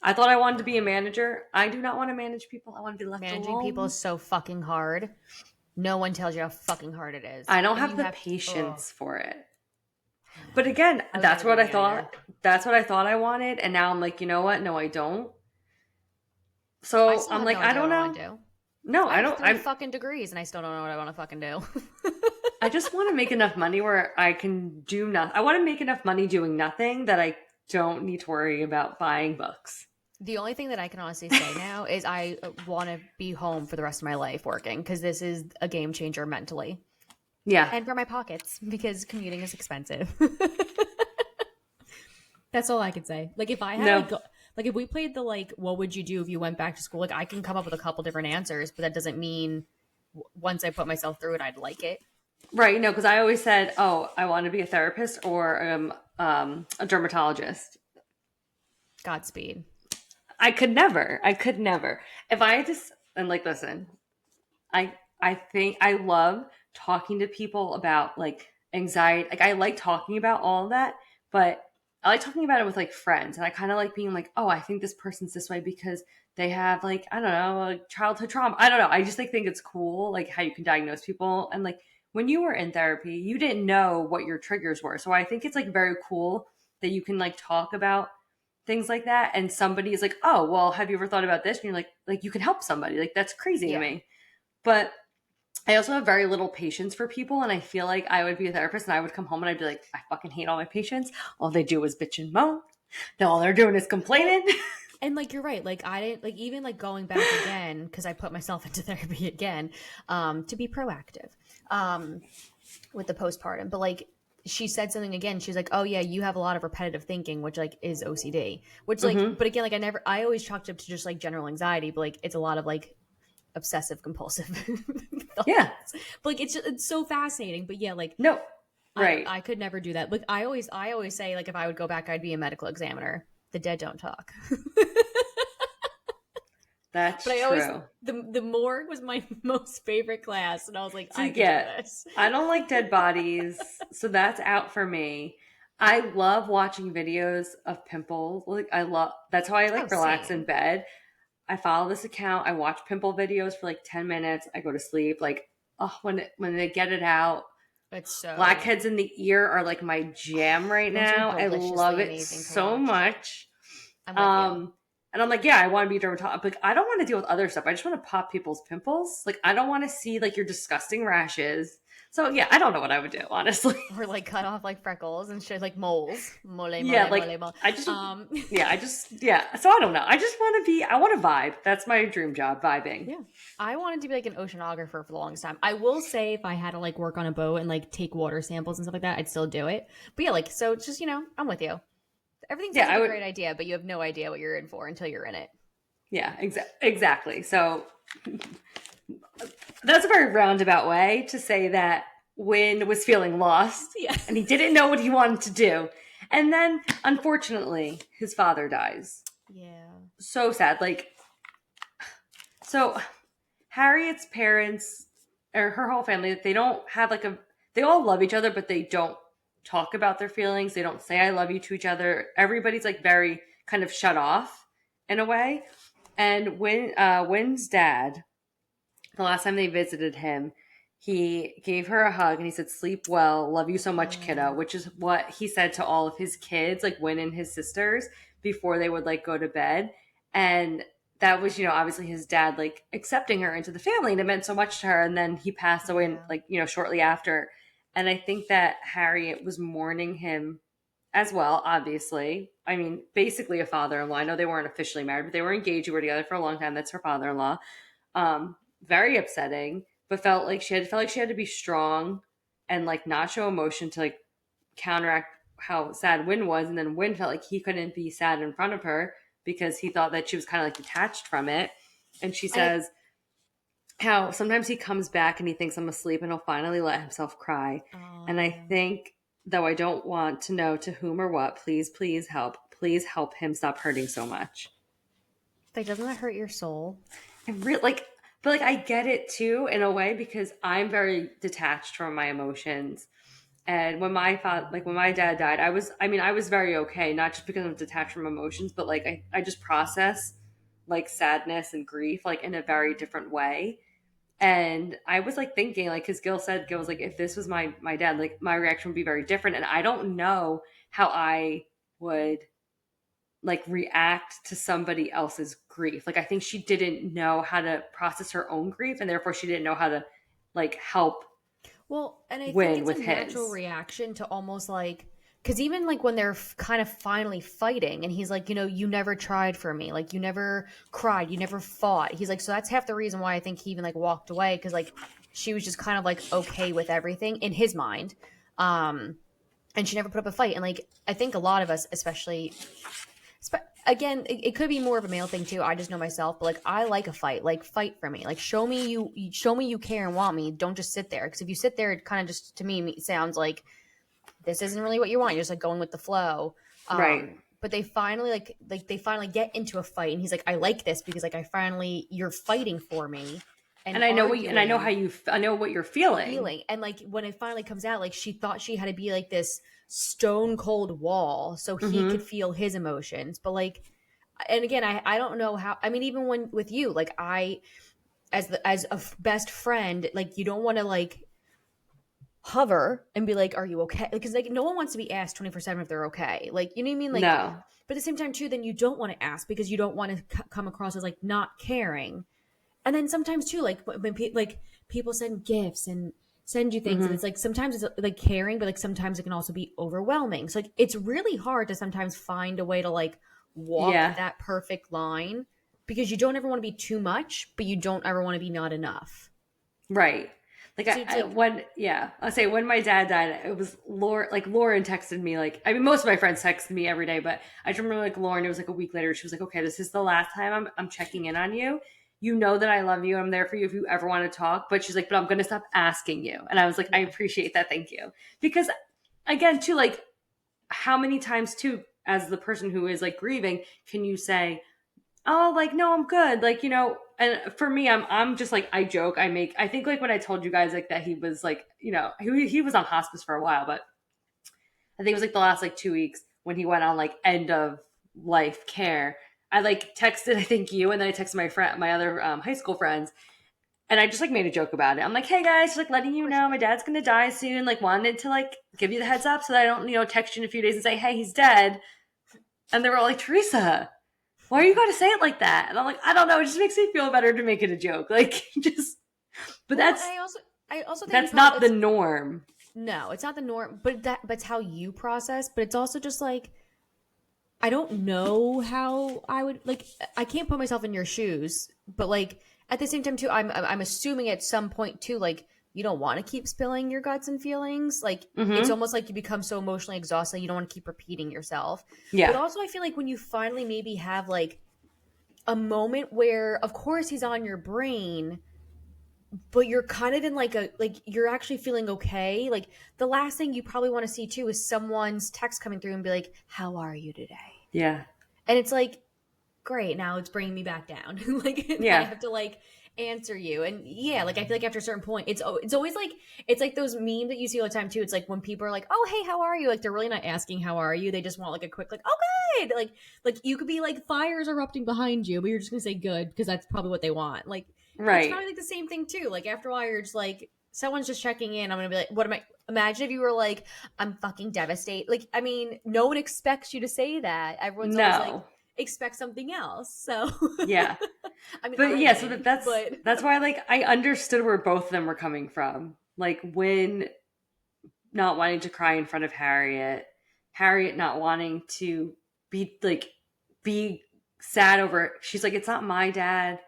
I thought I wanted to be a manager. I do not want to manage people. I want to be left Managing people alone. is so fucking hard. No one tells you how fucking hard it is. I don't And have you the have, oh, patience for it. But again, I was that's never what gonna I be either. thought. That's what I thought I wanted. And now I'm like, you know what? No, I don't. I So still I'm have like, no I idea don't what I want know. to do. No, I I have don't. 3 fucking degrees and I still don't know what I want to fucking do. I just want to make enough money where I can do nothing. I want to make enough money doing nothing that I don't need to worry about buying books. The only thing that I can honestly say now is I want to be home for the rest of my life working because this is a game changer mentally Yeah. and for my pockets because commuting is expensive. That's all I can say. Like if I had No. like if we played the like what would you do if you went back to school? Like I can come up with a couple different answers, but that doesn't mean once I put myself through it, I'd like it. Right. No, because I always said, oh, I want to be a therapist or a dermatologist. Godspeed. I could never. I could never. If I just and like listen, I think I love talking to people about like anxiety. Like I like talking about all of that, but I like talking about it with like friends, and I kind of like being like, oh, I think this person's this way because they have like I don't know, like childhood trauma. I don't know. I just like think it's cool, like how you can diagnose people, and like when you were in therapy, you didn't know what your triggers were, so I think it's like very cool that you can like talk about things like that, and somebody is like, oh, well, have you ever thought about this? And you're like you can help somebody. Like that's crazy to Yeah. me, but I also have very little patience for people, and I feel like I would be a therapist, and I would come home and I'd be like, I fucking hate all my patients. All they do is bitch and moan. Then all they're doing is complaining. And like you're right, like I didn't like even like going back again because I put myself into therapy again to be proactive with the postpartum. But like she said something again, she's like, "Oh yeah, you have a lot of repetitive thinking, which like is OCD." Which like, Mm-hmm. but again, like I always chalked up to just like general anxiety, but like it's a lot of like obsessive compulsive Yeah. thoughts. But like it's so fascinating. But yeah, like No. Right. I could never do that. Like I always say like if I would go back, I'd be a medical examiner. The dead don't talk. That's But I always true. the morgue was my most favorite class, and I was like, So I could do yeah, this. I don't like dead bodies, so that's out for me. I love watching videos of pimples. Like I love that's how I Oh, like relax in same. bed. I follow this account. I watch pimple videos for like 10 minutes. I go to sleep. Like, oh, when they get it out, It's so blackheads in the ear are like my jam right those are now. I love deliciously it amazing to so watch. much. I'm with you. Um, and I'm like, yeah, I want to be a dermatologist. Like, I don't want to deal with other stuff. I just want to pop people's pimples. Like, I don't want to see like your disgusting rashes. So yeah, I don't know what I would do, honestly. Or like cut off like freckles and shit, like moles, mole, Yeah, mole, like mole, mole. I just Um, yeah, so I don't know. I just want to be I want to vibe. That's my dream job, vibing. yeah, I wanted to be like an oceanographer for the longest time. I will say if I had to like work on a boat and like take water samples and stuff like that, I'd still do it. But yeah, like so, it's just I'm with you. Everything Yeah, sounds I like a would great idea, but you have no idea what you're in for until you're in it. yeah, exactly. So that's a very roundabout way to say that Win was feeling lost Yes. and he didn't know what he wanted to do. And then, unfortunately, his father dies. Yeah. So sad. Like, so Harriet's parents or her whole family, they don't have like they all love each other, but they don't talk about their feelings. They don't say I love you to each other. Everybody's like very kind of shut off in a way. And Win's dad, the last time they visited him, he gave her a hug and he said, "Sleep well, love you so much, kiddo," which is what he said to all of his kids, like Win and his sisters, before they would like go to bed. And that was, obviously his dad like accepting her into the family, and it meant so much to her. And then he passed away, like, shortly after. And I think that Harriet was mourning him as well, obviously. I mean, basically a father-in-law. I know they weren't officially married, but they were engaged. They were together for a long time. That's her father-in-law. Very upsetting, but felt like she had to be strong and like not show emotion to like counteract how sad Win was. And then Win felt like he couldn't be sad in front of her because he thought that she was kind of like detached from it. And she says how sometimes he comes back and he thinks I'm asleep and he'll finally let himself cry. And I think, though I don't want to know to whom or what, please help. Please help him stop hurting so much. Like, doesn't that hurt your soul? And but like I get it too in a way because I'm very detached from my emotions. And when my dad died, I was very okay, not just because I'm detached from emotions, but like I just process like sadness and grief like in a very different way. And I was like thinking, like, because Gil was like, if this was my dad, like my reaction would be very different. And I don't know how I would like react to somebody else's grief. Like I think she didn't know how to process her own grief, and therefore she didn't know how to like help. Well, and I Win think it's with a natural his reaction to almost like, because even like when they're kind of finally fighting, and he's like, you never tried for me, like you never cried, you never fought. He's like, so that's half the reason why I think he even like walked away, because like she was just kind of like okay with everything in his mind, and she never put up a fight. And like I think a lot of us, especially again, it could be more of a male thing too. I just know myself, but like I like a fight. Like fight for me. Like show me you care and want me. Don't just sit there. Because if you sit there, it kind of just to me sounds like this isn't really what you want. You're just like going with the flow. right. But they finally they finally get into a fight, and he's like, I like this because like you're fighting for me. And I know I know what you're feeling. And like when it finally comes out, like she thought she had to be like this stone cold wall so he could feel his emotions. But like, and again, I don't know how. I mean, even when with you, like as a best friend, like you don't want to like hover and be like, are you okay? Because like no one wants to be asked 24/7 if they're okay. Like, you know what I mean? Like, No. but at the same time too, then you don't want to ask because you don't want to come across as like not caring. And then sometimes too, like when people send gifts and send you things, and it's like sometimes it's like caring, but like sometimes it can also be overwhelming. So like it's really hard to sometimes find a way to like walk that perfect line because you don't ever want to be too much, but you don't ever want to be not enough. Right. Like So I'll say when my dad died, it was Lauren. Like Lauren texted me. Like I mean, most of my friends texted me every day, but I just remember like Lauren. It was like a week later. She was like, "Okay, this is the last time I'm checking in on you. You know that I love you. I'm there for you if you ever want to talk." But she's like, "But I'm going to stop asking you." And I was like, "I appreciate that. Thank you." Because again, too, like how many times too, as the person who is like grieving, can you say, "Oh, like no, I'm good." Like, and for me, I'm just like I joke, I think like when I told you guys like that he was like, he was on hospice for a while, but I think it was like the last like 2 weeks when he went on like end of life care. I like texted I think you, and then I texted my other high school friends, and I just like made a joke about it. I'm like, "Hey guys, just like letting you know my dad's gonna die soon. Like wanted to like give you the heads up so that I don't text you in a few days and say, hey, he's dead." And they were all like, "Teresa, why are you going to say it like that?" And I'm like, I don't know. It just makes me feel better to make it a joke. Like, just, but well, that's, I also think that's not the norm. No, it's not the norm, but it's how you process. But it's also just like, I don't know how I would like. I can't put myself in your shoes, but like at the same time too, I'm assuming at some point too, like you don't want to keep spilling your guts and feelings. Like it's almost like you become so emotionally exhausted, you don't want to keep repeating yourself. Yeah. But also, I feel like when you finally maybe have like a moment where, of course, he's on your brain, but you're kind of in like you're actually feeling okay. Like the last thing you probably want to see too is someone's text coming through and be like, "How are you today?" Yeah. And it's like, great, now it's bringing me back down. Like I Yeah. have to like answer you. And yeah, like I feel like after a certain point, it's always like it's like those memes that you see all the time too. It's like when people are like, "Oh, hey, how are you?" Like they're really not asking how are you. They just want like a quick like, "Oh, good." Like you could be like fires erupting behind you, but you're just gonna say good because that's probably what they want. Like it's Right. probably like the same thing too. Like after a while, you're just like, someone's just checking in. I'm gonna be like, "What am I?" Imagine if you were like, "I'm fucking devastated." Like I mean, no one expects you to say that. Everyone's always like No. expect something else. So Yeah. I mean, But I yeah, so didn't, that's but that's why like I understood where both of them were coming from. Like when not wanting to cry in front of Harriet, Harriet not wanting to be sad over, she's like, it's not my dad.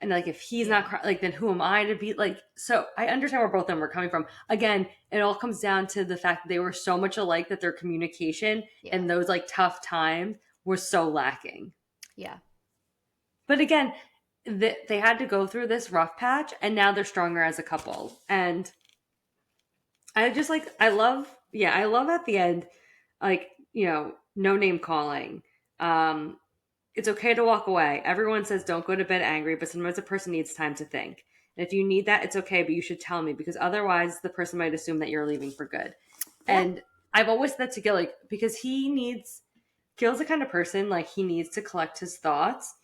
And like if he's not yeah, crying, like then who am I to be like? So I understand where both of them were coming from. Again, it all comes down to the fact that they were so much alike that their communication yeah, and those like tough times were so lacking. yeah, But again, they had to go through this rough patch and now they're stronger as a couple. And I just like, I love at the end, like, no name calling. Um, it's okay to walk away. Everyone says don't go to bed angry, but sometimes a person needs time to think. And if you need that, it's okay, but you should tell me because otherwise the person might assume that you're leaving for good. yeah, And I've always said to Gil, like, because Gil's the kind of person, like, he needs to collect his thoughts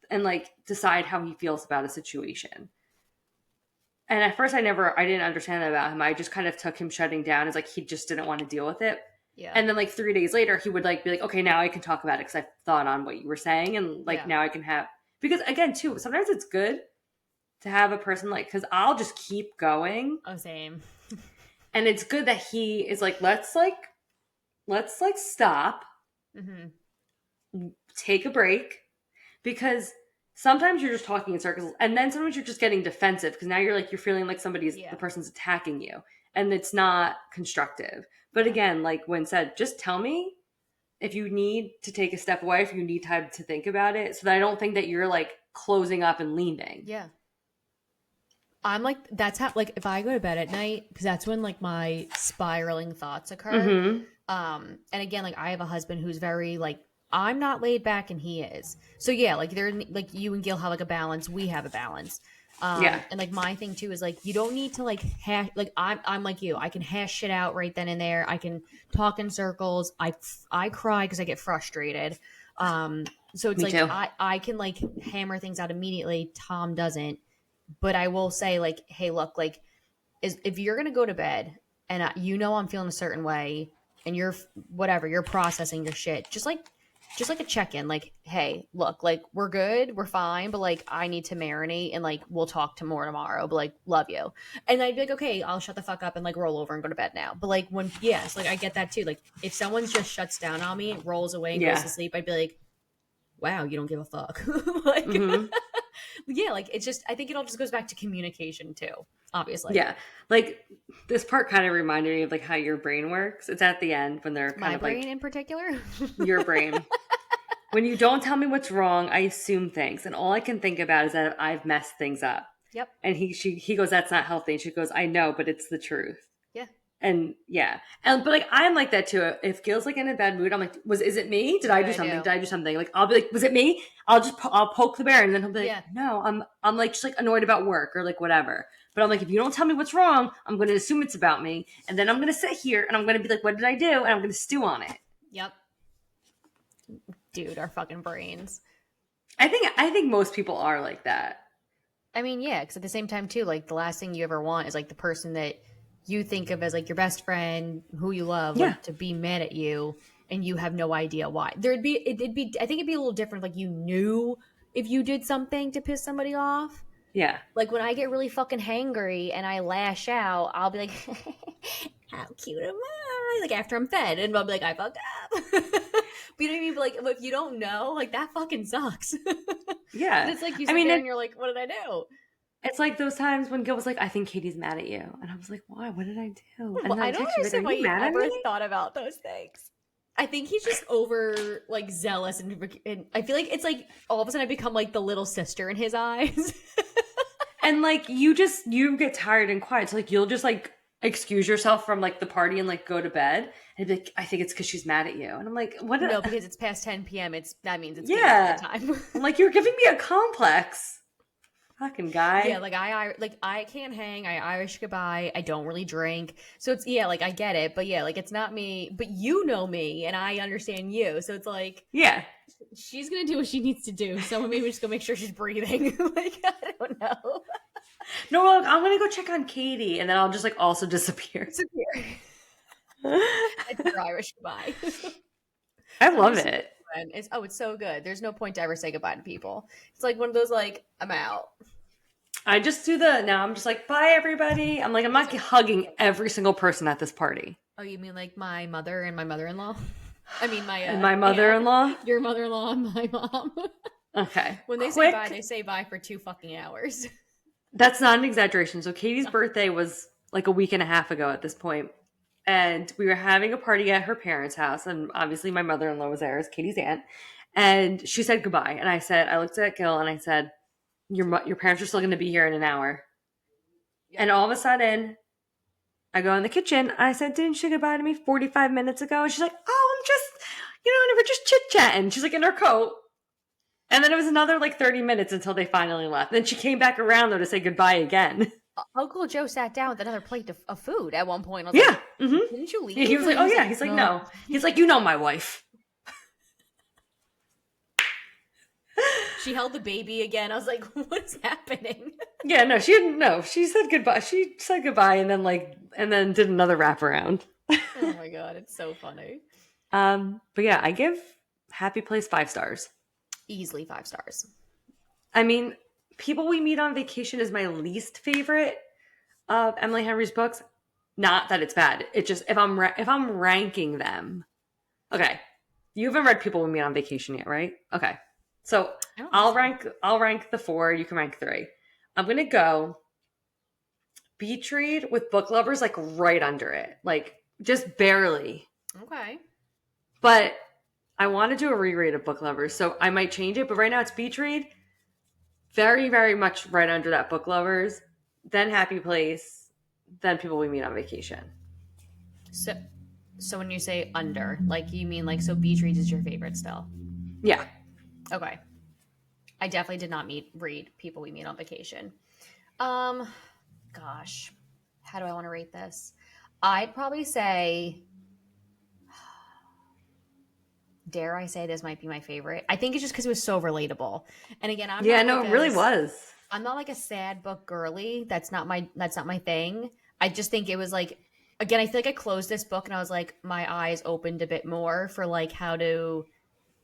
and, like, decide how he feels about a situation. And at first I didn't understand that about him. I just kind of took him shutting down as, like, he just didn't want to deal with it. yeah, And then like 3 days later, he would like be like, okay, now I can talk about it because I thought on what you were saying. And like yeah. now I can have, because again, too, sometimes it's good to have a person like, because I'll just keep going. Oh, same. And it's good that he is like, let's stop, Mm-hmm. take a break. Because sometimes you're just talking in circles. And then sometimes you're just getting defensive because now you're feeling like Yeah, the person's attacking you. And it's not constructive. But yeah, again, like Gwen said, just tell me if you need to take a step away, if you need time to think about it, so that I don't think that you're like closing up and leaning. yeah. I'm like, that's how, like, if I go to bed at night, because that's when like my spiraling thoughts occur. Mm-hmm. And again, like I have a husband who's very like, I'm not laid back and he is. So yeah, like they're like you and Gil have like a balance. We have a balance. Yeah. And like my thing too is like you don't need to like hash like I'm like you. I can hash shit out right then and there. I can talk in circles. I cry because I get frustrated. So it's Me like too. I can like hammer things out immediately. Tom doesn't. But I will say like, hey, look, like if you're gonna go to bed and I'm feeling a certain way and you're whatever you're processing your shit, just like a check-in, like, hey, look, like we're good, we're fine, but like I need to marinate and like we'll talk to more tomorrow, but like love you. And I'd be like, okay, I'll shut the fuck up and like roll over and go to bed now. But like when yes, like I get that too. Like if someone's just shuts down on me, rolls away and goes Yeah. to sleep, I'd be like, wow, you don't give a fuck. Like Mm-hmm. yeah, like it's just I think it all just goes back to communication too, obviously. Yeah. Like this part kind of reminded me of like how your brain works. It's at the end when they're kind My of brain like in particular. your brain. When you don't tell me what's wrong, I assume things, and all I can think about is that I've messed things up. Yep. And he goes, "That's not healthy." And she goes, "I know, but it's the truth." Yeah. And yeah, and but like I'm like that too. If Gil's like in a bad mood, I'm like, is it me? Did I Yeah, do I something? do. Did I do something? Like I'll be like, was it me? I'll poke the bear, and then he'll be like, Yeah. no, I'm like just like annoyed about work or like whatever. But I'm like, if you don't tell me what's wrong, I'm going to assume it's about me, and then I'm going to sit here and I'm going to be like, what did I do? And I'm going to stew on it. Yep. Dude, our fucking brains. I think most people are like that. I mean, yeah, because at the same time too, like the last thing you ever want is like the person that you think of as like your best friend, who you love, Yeah, like to be mad at you and you have no idea why. It'd be I think it'd be a little different like you knew if you did something to piss somebody off. yeah, Like when I get really fucking hangry and I lash out, I'll be like, "How cute am I?" Like after I'm fed, and I'll be like, "I fucked up." But you know what I mean? But like if you don't know, like that fucking sucks. yeah. It's like you I sit mean, there and you're like, "What did I do?" it's like those times when Gil was like, I think Katie's mad at you, and I was like, why? What did I do? And Well, then I I don't texted you like, are understand why you you mad at ever me? thought about those things. I think he's just over like zealous and I feel like it's like all of a sudden I become like the little sister in his eyes. And like you get tired and quiet. So like you'll just like excuse yourself from like the party and like go to bed. And be like, I think it's because she's mad at you. And I'm like, what? No, because it's past 10 p.m. That means it's game Yeah. time. I'm like, you're giving me a complex. Fucking guy. Yeah, like I can't hang. I Irish goodbye. I don't really drink. So it's like I get it, but yeah, like it's not me. But you know me, and I understand you. So it's like Yeah. she's gonna do what she needs to do. So maybe just go make sure she's breathing. Like I don't know. No, look, I'm gonna go check on Katie, and then I'll just like also disappear. Disappear. I did your Irish goodbye. I love it. It's so good. There's no point to ever say goodbye to people. It's like one of those like I'm out. I just do now I'm just like, bye everybody. I'm like, I'm not hugging every single person at this party. Oh, you mean like my mother and my mother-in-law? I mean and my mother-in-law? Aunt, your mother-in-law and my mom. Okay. When they say bye for 2 fucking hours. That's not an exaggeration. So Katie's birthday was like a week and a half ago at this point. And we were having a party at her parents' house. And obviously my mother-in-law was there as Katie's aunt. And she said goodbye. And I looked at Gil and I said, your parents are still going to be here in an hour. Yeah. And all of a sudden, I go in the kitchen. And I said, didn't she say goodbye to me 45 minutes ago? And she's like, oh, I'm just, we're just chit-chatting. She's like in her coat. And then it was another like 30 minutes until they finally left. Then she came back around though to say goodbye again. Uncle Joe sat down with another plate of food at one point. I was like, didn't you leave? He was like, oh yeah. He's like, no. He's like, my wife. She held the baby again. I was like, what's happening? Yeah, no, she didn't know. She said goodbye. She said goodbye and then did another wraparound. Oh my God, it's so funny. But yeah, I give Happy Place 5 stars. Easily 5 stars. I mean, People We Meet on Vacation is my least favorite of Emily Henry's books. Not that it's bad. It's just if I'm ranking them. Okay, you haven't read People We Meet on Vacation yet, right? Okay, so I'll rank the 4. You can rank 3. I'm gonna go Beach Read with Book Lovers like right under it, like just barely. Okay, but I want to do a reread of Book Lovers, so I might change it. But right now it's Beach Read, very, very much right under that Book Lovers, then Happy Place, then People We Meet on Vacation. So when you say under, like you mean like so Beach Read is your favorite still? Yeah. Okay. I definitely did not read People We Meet on Vacation. Gosh, how do I want to rate this? I'd probably say, dare I say this might be my favorite. I think it's just because it was so relatable. And again, it really was. I'm not like a sad book girly. That's not my thing. I just think it was like, again, I feel like I closed this book and I was like, my eyes opened a bit more for like how to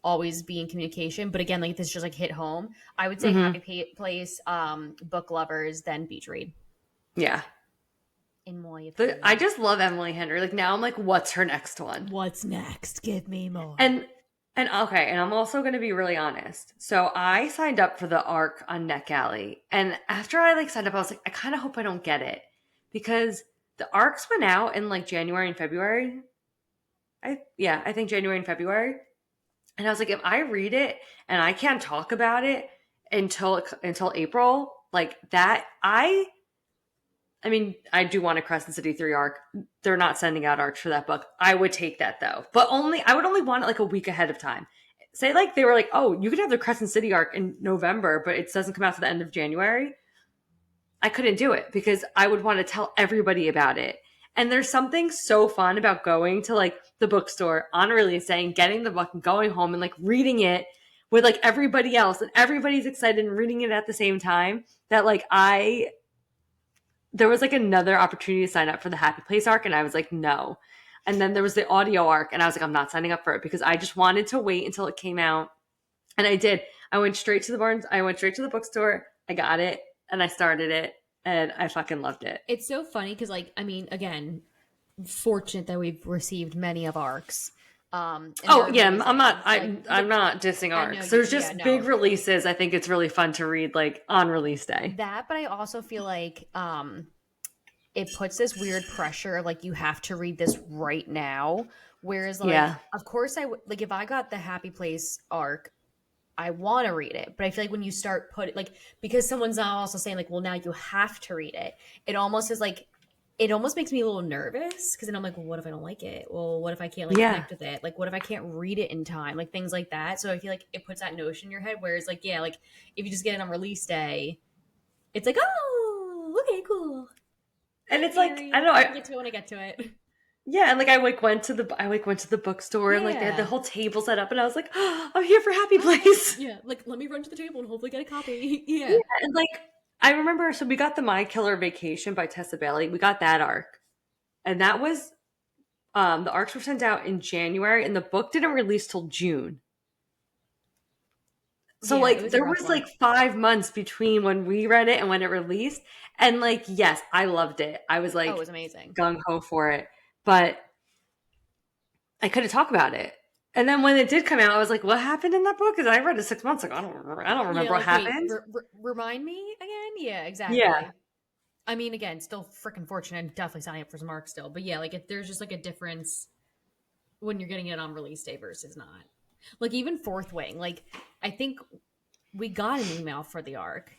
always be in communication. But again, like this just like hit home. I would say Happy Place, Book Lovers, then Beach Read. Yeah. In my opinion. I just love Emily Henry. Like now I'm like, what's her next one? What's next? Give me more. And okay, and I'm also going to be really honest. So I signed up for the ARC on NetGalley. And after I like signed up, I was like, I kind of hope I don't get it. Because the ARCs went out in like January and February. I think January and February. And I was like, if I read it and I can't talk about it until April, like that, I mean, I do want a Crescent City 3 arc. They're not sending out arcs for that book. I would take that though. But I would only want it like a week ahead of time. Say like they were like, oh, you could have the Crescent City arc in November, but it doesn't come out to the end of January. I couldn't do it because I would want to tell everybody about it. And there's something so fun about going to like the bookstore on release day and getting the book and going home and like reading it with like everybody else and everybody's excited and reading it at the same time that like there was like another opportunity to sign up for the Happy Place arc and I was like, no. And then there was the audio arc and I was like, I'm not signing up for it because I just wanted to wait until it came out. And I did. I went straight to the bookstore. I got it and I started it and I fucking loved it. It's so funny because like, I mean, again, fortunate that we've received many of arcs. I'm not dissing arcs. There's just big releases. I think it's really fun to read like on release day. That, but I also feel like it puts this weird pressure of like you have to read this right now. Whereas like of course I would like if I got the Happy Place arc, I want to read it. But I feel like when you start like, because someone's now also saying like, well, now you have to read it. It almost is like, it almost makes me a little nervous because then I'm like, well, what if I don't like it? Well, what if I can't like Yeah. connect with it? Like, what if I can't read it in time? Like things like that. So I feel like it puts that notion in your head. Whereas like, yeah, like if you just get it on release day, it's like, oh, okay, cool. And In it's like, theory, I don't know, I'll get to it when I get to it. yeah, and like I like went to the bookstore and like they had the Yeah. whole table set up and I was like, oh, I'm here for Happy Place. Yeah, like let me run to the table and hopefully get a copy. Yeah. Yeah, and like I remember, so we got the My Killer Vacation by Tessa Bailey. We got that arc, and that was the arcs were sent out in January, and the book didn't release till June. So Yeah, it like was a there rough was one. like 5 months between when we read it and when it released, and like yes, I loved it. I was Oh, it like was amazing. gung ho for it, but I couldn't talk about it. And then when it did come out, I was like, "What happened in that book?" Because I read it 6 months ago. I don't Yeah, remember what like wait, happened. remind me again? Yeah, Yeah, exactly. I mean, again, still freaking fortunate. I'm definitely signing up for some arcs still. But yeah, like if there's just like a difference when you're getting it on release day versus not. Like even Fourth Wing, like I think we got an email for the arc,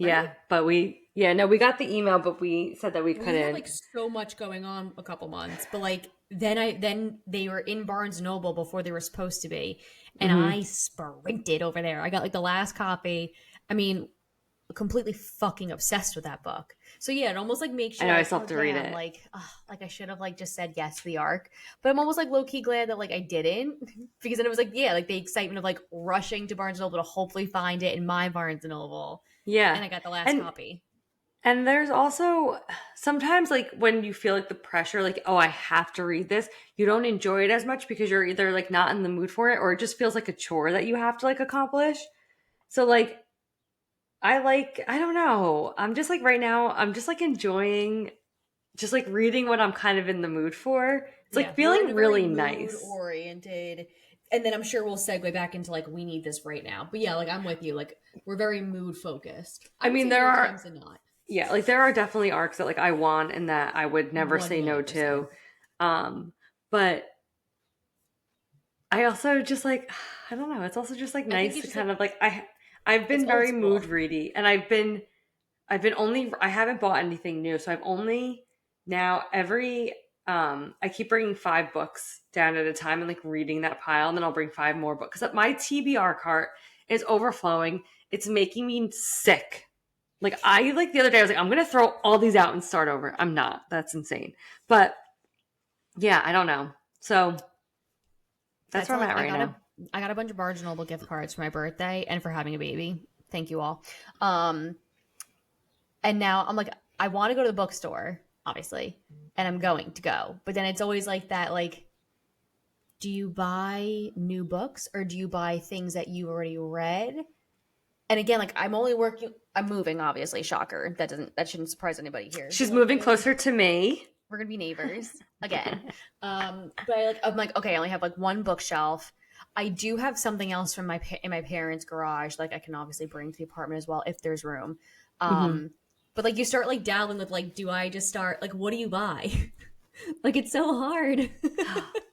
right? yeah, but no, we got the email, but we said that we We had couldn't. like so much going on a couple months, but like then they were in Barnes and Noble before they were supposed to be, and Hmm. I sprinted over there. I got like the last copy. I mean, completely fucking obsessed with that book. So yeah, it almost like makes I you know I like, still oh have to read damn, it. like I should have like just said yes to the arc. But I'm almost like low key glad that like I didn't because then it was like yeah, like the excitement of like rushing to Barnes and Noble to hopefully find it in my Barnes and Noble, Yeah, and I got the last and copy. there's also sometimes like when you feel like the pressure, like oh I have to read this, you don't enjoy it as much because you're either like not in the mood for it or it just feels like a chore that you have to like accomplish. So like I don't know. I'm just like right now, I'm just like enjoying just like reading what I'm kind of in the mood for. It's Yeah, like we're in feeling a very really mood nice. oriented, and then I'm sure we'll segue back into like we need this right now. But yeah, like I'm with you. Like we're very mood focused. I I would mean, say there more are, times than not. yeah, like there are definitely arcs that like I want and that I would never One say no million to. percent. But I also just like I don't know, it's also just like I think nice it's to just like kind of like I've it's been old very mood school. ready and I've been only I haven't bought anything new, so I've only now every I keep bringing 5 books down at a time and like reading that pile, and then I'll bring 5 more books because my TBR cart is overflowing. It's making me sick. Like I like the other day I was like I'm gonna throw all these out and start over. I'm not. That's insane. But yeah, I don't know. So that's That's where how I'm like at right now. I got a bunch of Barnes and Noble gift cards for my birthday and for having a baby. Thank you all. Um, and now I'm like I want to go to the bookstore, obviously, and I'm going to go. But then it's always like that, like do you buy new books or do you buy things that you already read? And again, like I'm moving, obviously, shocker. That shouldn't surprise anybody here. She's But like moving closer to me. we're gonna be neighbors again. But I'm like, okay, I only have like one bookshelf. I do have something else from in my parents' garage, like I can obviously bring to the apartment as well if there's room. Hmm. But like you start like dabbling with like, do I just start like what do you buy? Like it's so hard.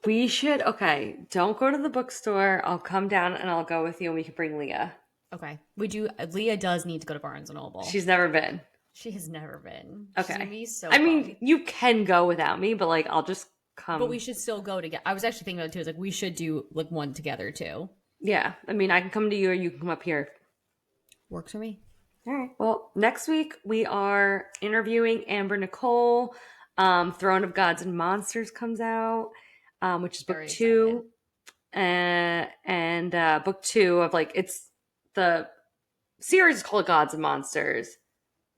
We should, okay, don't go to the bookstore. I'll come down and I'll go with you and we can bring Leah. Okay, we do. Leah does need to go to Barnes and Noble. She's never been. She has never been. She's gonna Okay. be so I mean, pumped. you can go without me, but like I'll just But we come. should still go together. I was actually thinking about it too. It's like we should do like one together too. Yeah. I mean, I can come to you or you can come up here. Works for me. All right. Well, next week we are interviewing Amber Nicole. Throne of Gods and Monsters comes out, which is book Very excited. two. And book two of like, it's the series is called Gods and Monsters,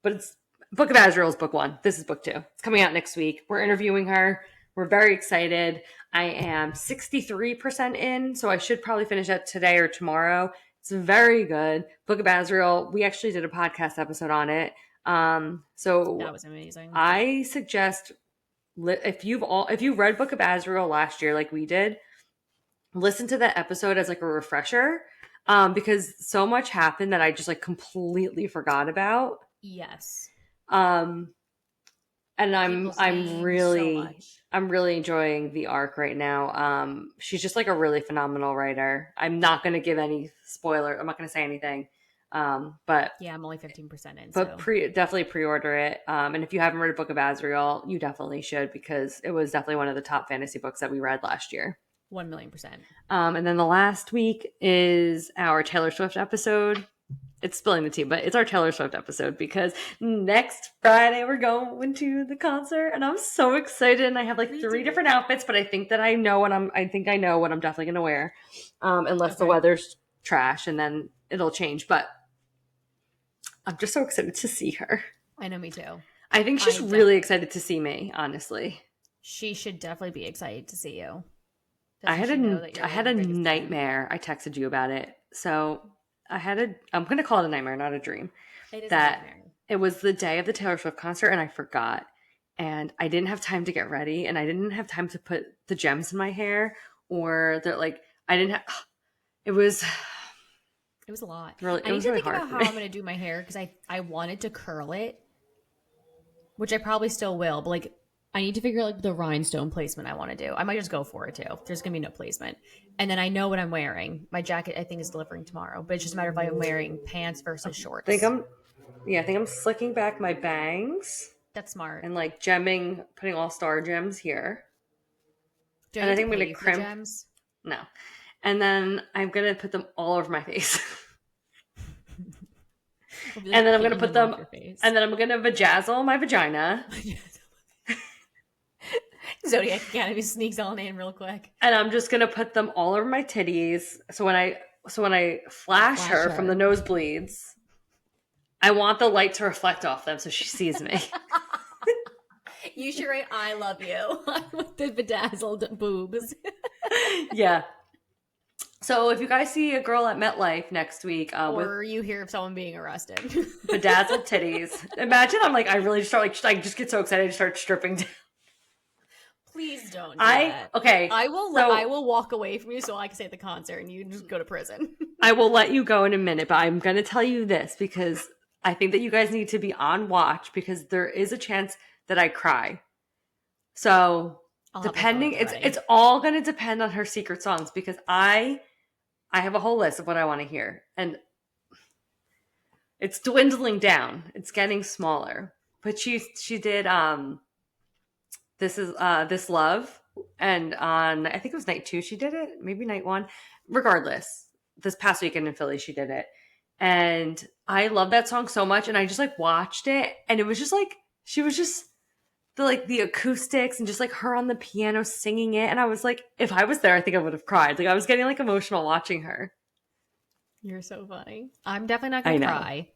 but it's Book of Azrael is book one. This is book two. It's coming out next week. We're interviewing her. We're very excited. I am 63% in, so I should probably finish that today or tomorrow. It's very good. Book of Azrael, we actually did a podcast episode on it. So That was amazing. I suggest if you read Book of Azrael last year like we did, listen to that episode as like a refresher. Because so much happened that I just like completely forgot about. Yes. Um, And People saying so much. I'm really enjoying the arc right now. She's just like a really phenomenal writer. I'm not going to give any spoiler. I'm not going to say anything. But Yeah, I'm only 15% in, but so definitely pre-order it. And if you haven't read a Book of Azrael, you definitely should, because it was definitely one of the top fantasy books that we read last year. 1,000,000%. And then the last week is our Taylor Swift episode. It's spilling the tea, but it's our Taylor Swift episode because next Friday we're going to the concert, and I'm so excited. And I have like 3 different outfits, but I think that I know what I think I know what I'm definitely gonna wear, unless the weather's trash, and then it'll change. But I'm just so excited to see her. I know, me too. I think she's really excited to see me, honestly. She should definitely be excited to see you. I had a nightmare. I texted you about it. So I'm going to call it a nightmare, not a dream. It is that a nightmare. It was the day of the Taylor Swift concert and I forgot. And I didn't have time to get ready, and I didn't have time to put the gems in my hair, or I didn't have, it was a lot. Really, I need to think about how I'm going to do my hair, because I wanted to curl it, which I probably still will, but like I need to figure out like the rhinestone placement I want to do. I might just go for it too. There's going to be no placement. And then I know what I'm wearing. My jacket, I think, is delivering tomorrow, but it's just a matter of if I'm wearing pants versus shorts. I think I'm slicking back my bangs. That's smart. And like putting all star gems here. And I think I'm going to crimp. Gems? No. And then I'm going to put them all over my face. Like, and then I'm going to put them, and then I'm going to vajazzle my vagina. Zodiac Academy sneaks on in real quick. And I'm just going to put them all over my titties. So when I flash her from the nosebleeds, I want the light to reflect off them so she sees me. You should write "I love you" with the bedazzled boobs. Yeah. So if you guys see a girl at MetLife next week, or you hear of someone being arrested, bedazzled titties. Imagine I really just start I just get so excited to start stripping down. Please don't do that. Okay. I will walk away from you so I can stay at the concert and you just go to prison. I will let you go in a minute, but I'm going to tell you this because I think that you guys need to be on watch, because there is a chance that I cry. So it's all going to depend on her secret songs, because I have a whole list of what I want to hear, and it's dwindling down. It's getting smaller, but she did, This Love, and on, I think it was night 2 she did it, maybe night 1. Regardless, this past weekend in Philly she did it, and I love that song so much. And I just like watched it, and it was just like she was just the acoustics and just like her on the piano singing it, and I was like, if I was there, I think I would have cried. Like I was getting like emotional watching her. You're so funny. I'm definitely not gonna cry.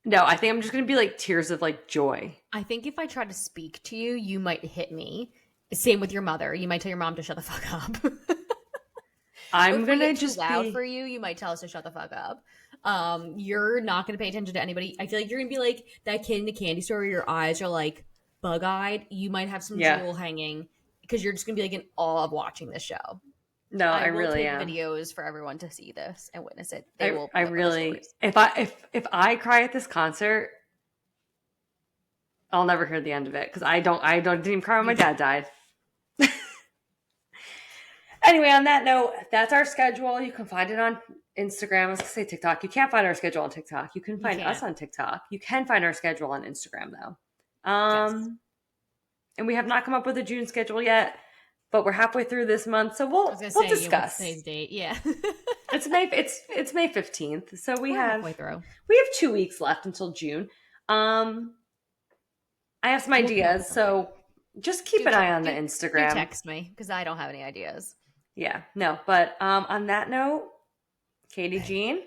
No, I think I'm just going to be like tears of like joy. I think if I try to speak to you, you might hit me. Same with your mother. You might tell your mom to shut the fuck up. I'm going to just loud for you. You might tell us to shut the fuck up. You're not going to pay attention to anybody. I feel like you're going to be like that kid in the candy store where your eyes are like bug-eyed. You might have some jewel hanging because you're just going to be like in awe of watching this show. No, I really am. Videos for everyone to see this and witness it. I really, if I cry at this concert, I'll never hear the end of it, because I didn't even cry when my dad died. Anyway, on that note, that's our schedule. You can find it on Instagram. I was going to say TikTok. You can't find our schedule on TikTok. You can find us on TikTok. You can find our schedule on Instagram though. Yes. And we have not come up with a June schedule yet, but we're halfway through this month, so we'll discuss. Today's date, yeah. It's May 15th, so we have 2 weeks left until June. I have some ideas, so just keep an eye on the Instagram. Do text me, because I don't have any ideas. Yeah, no, but on that note, Katie Jean.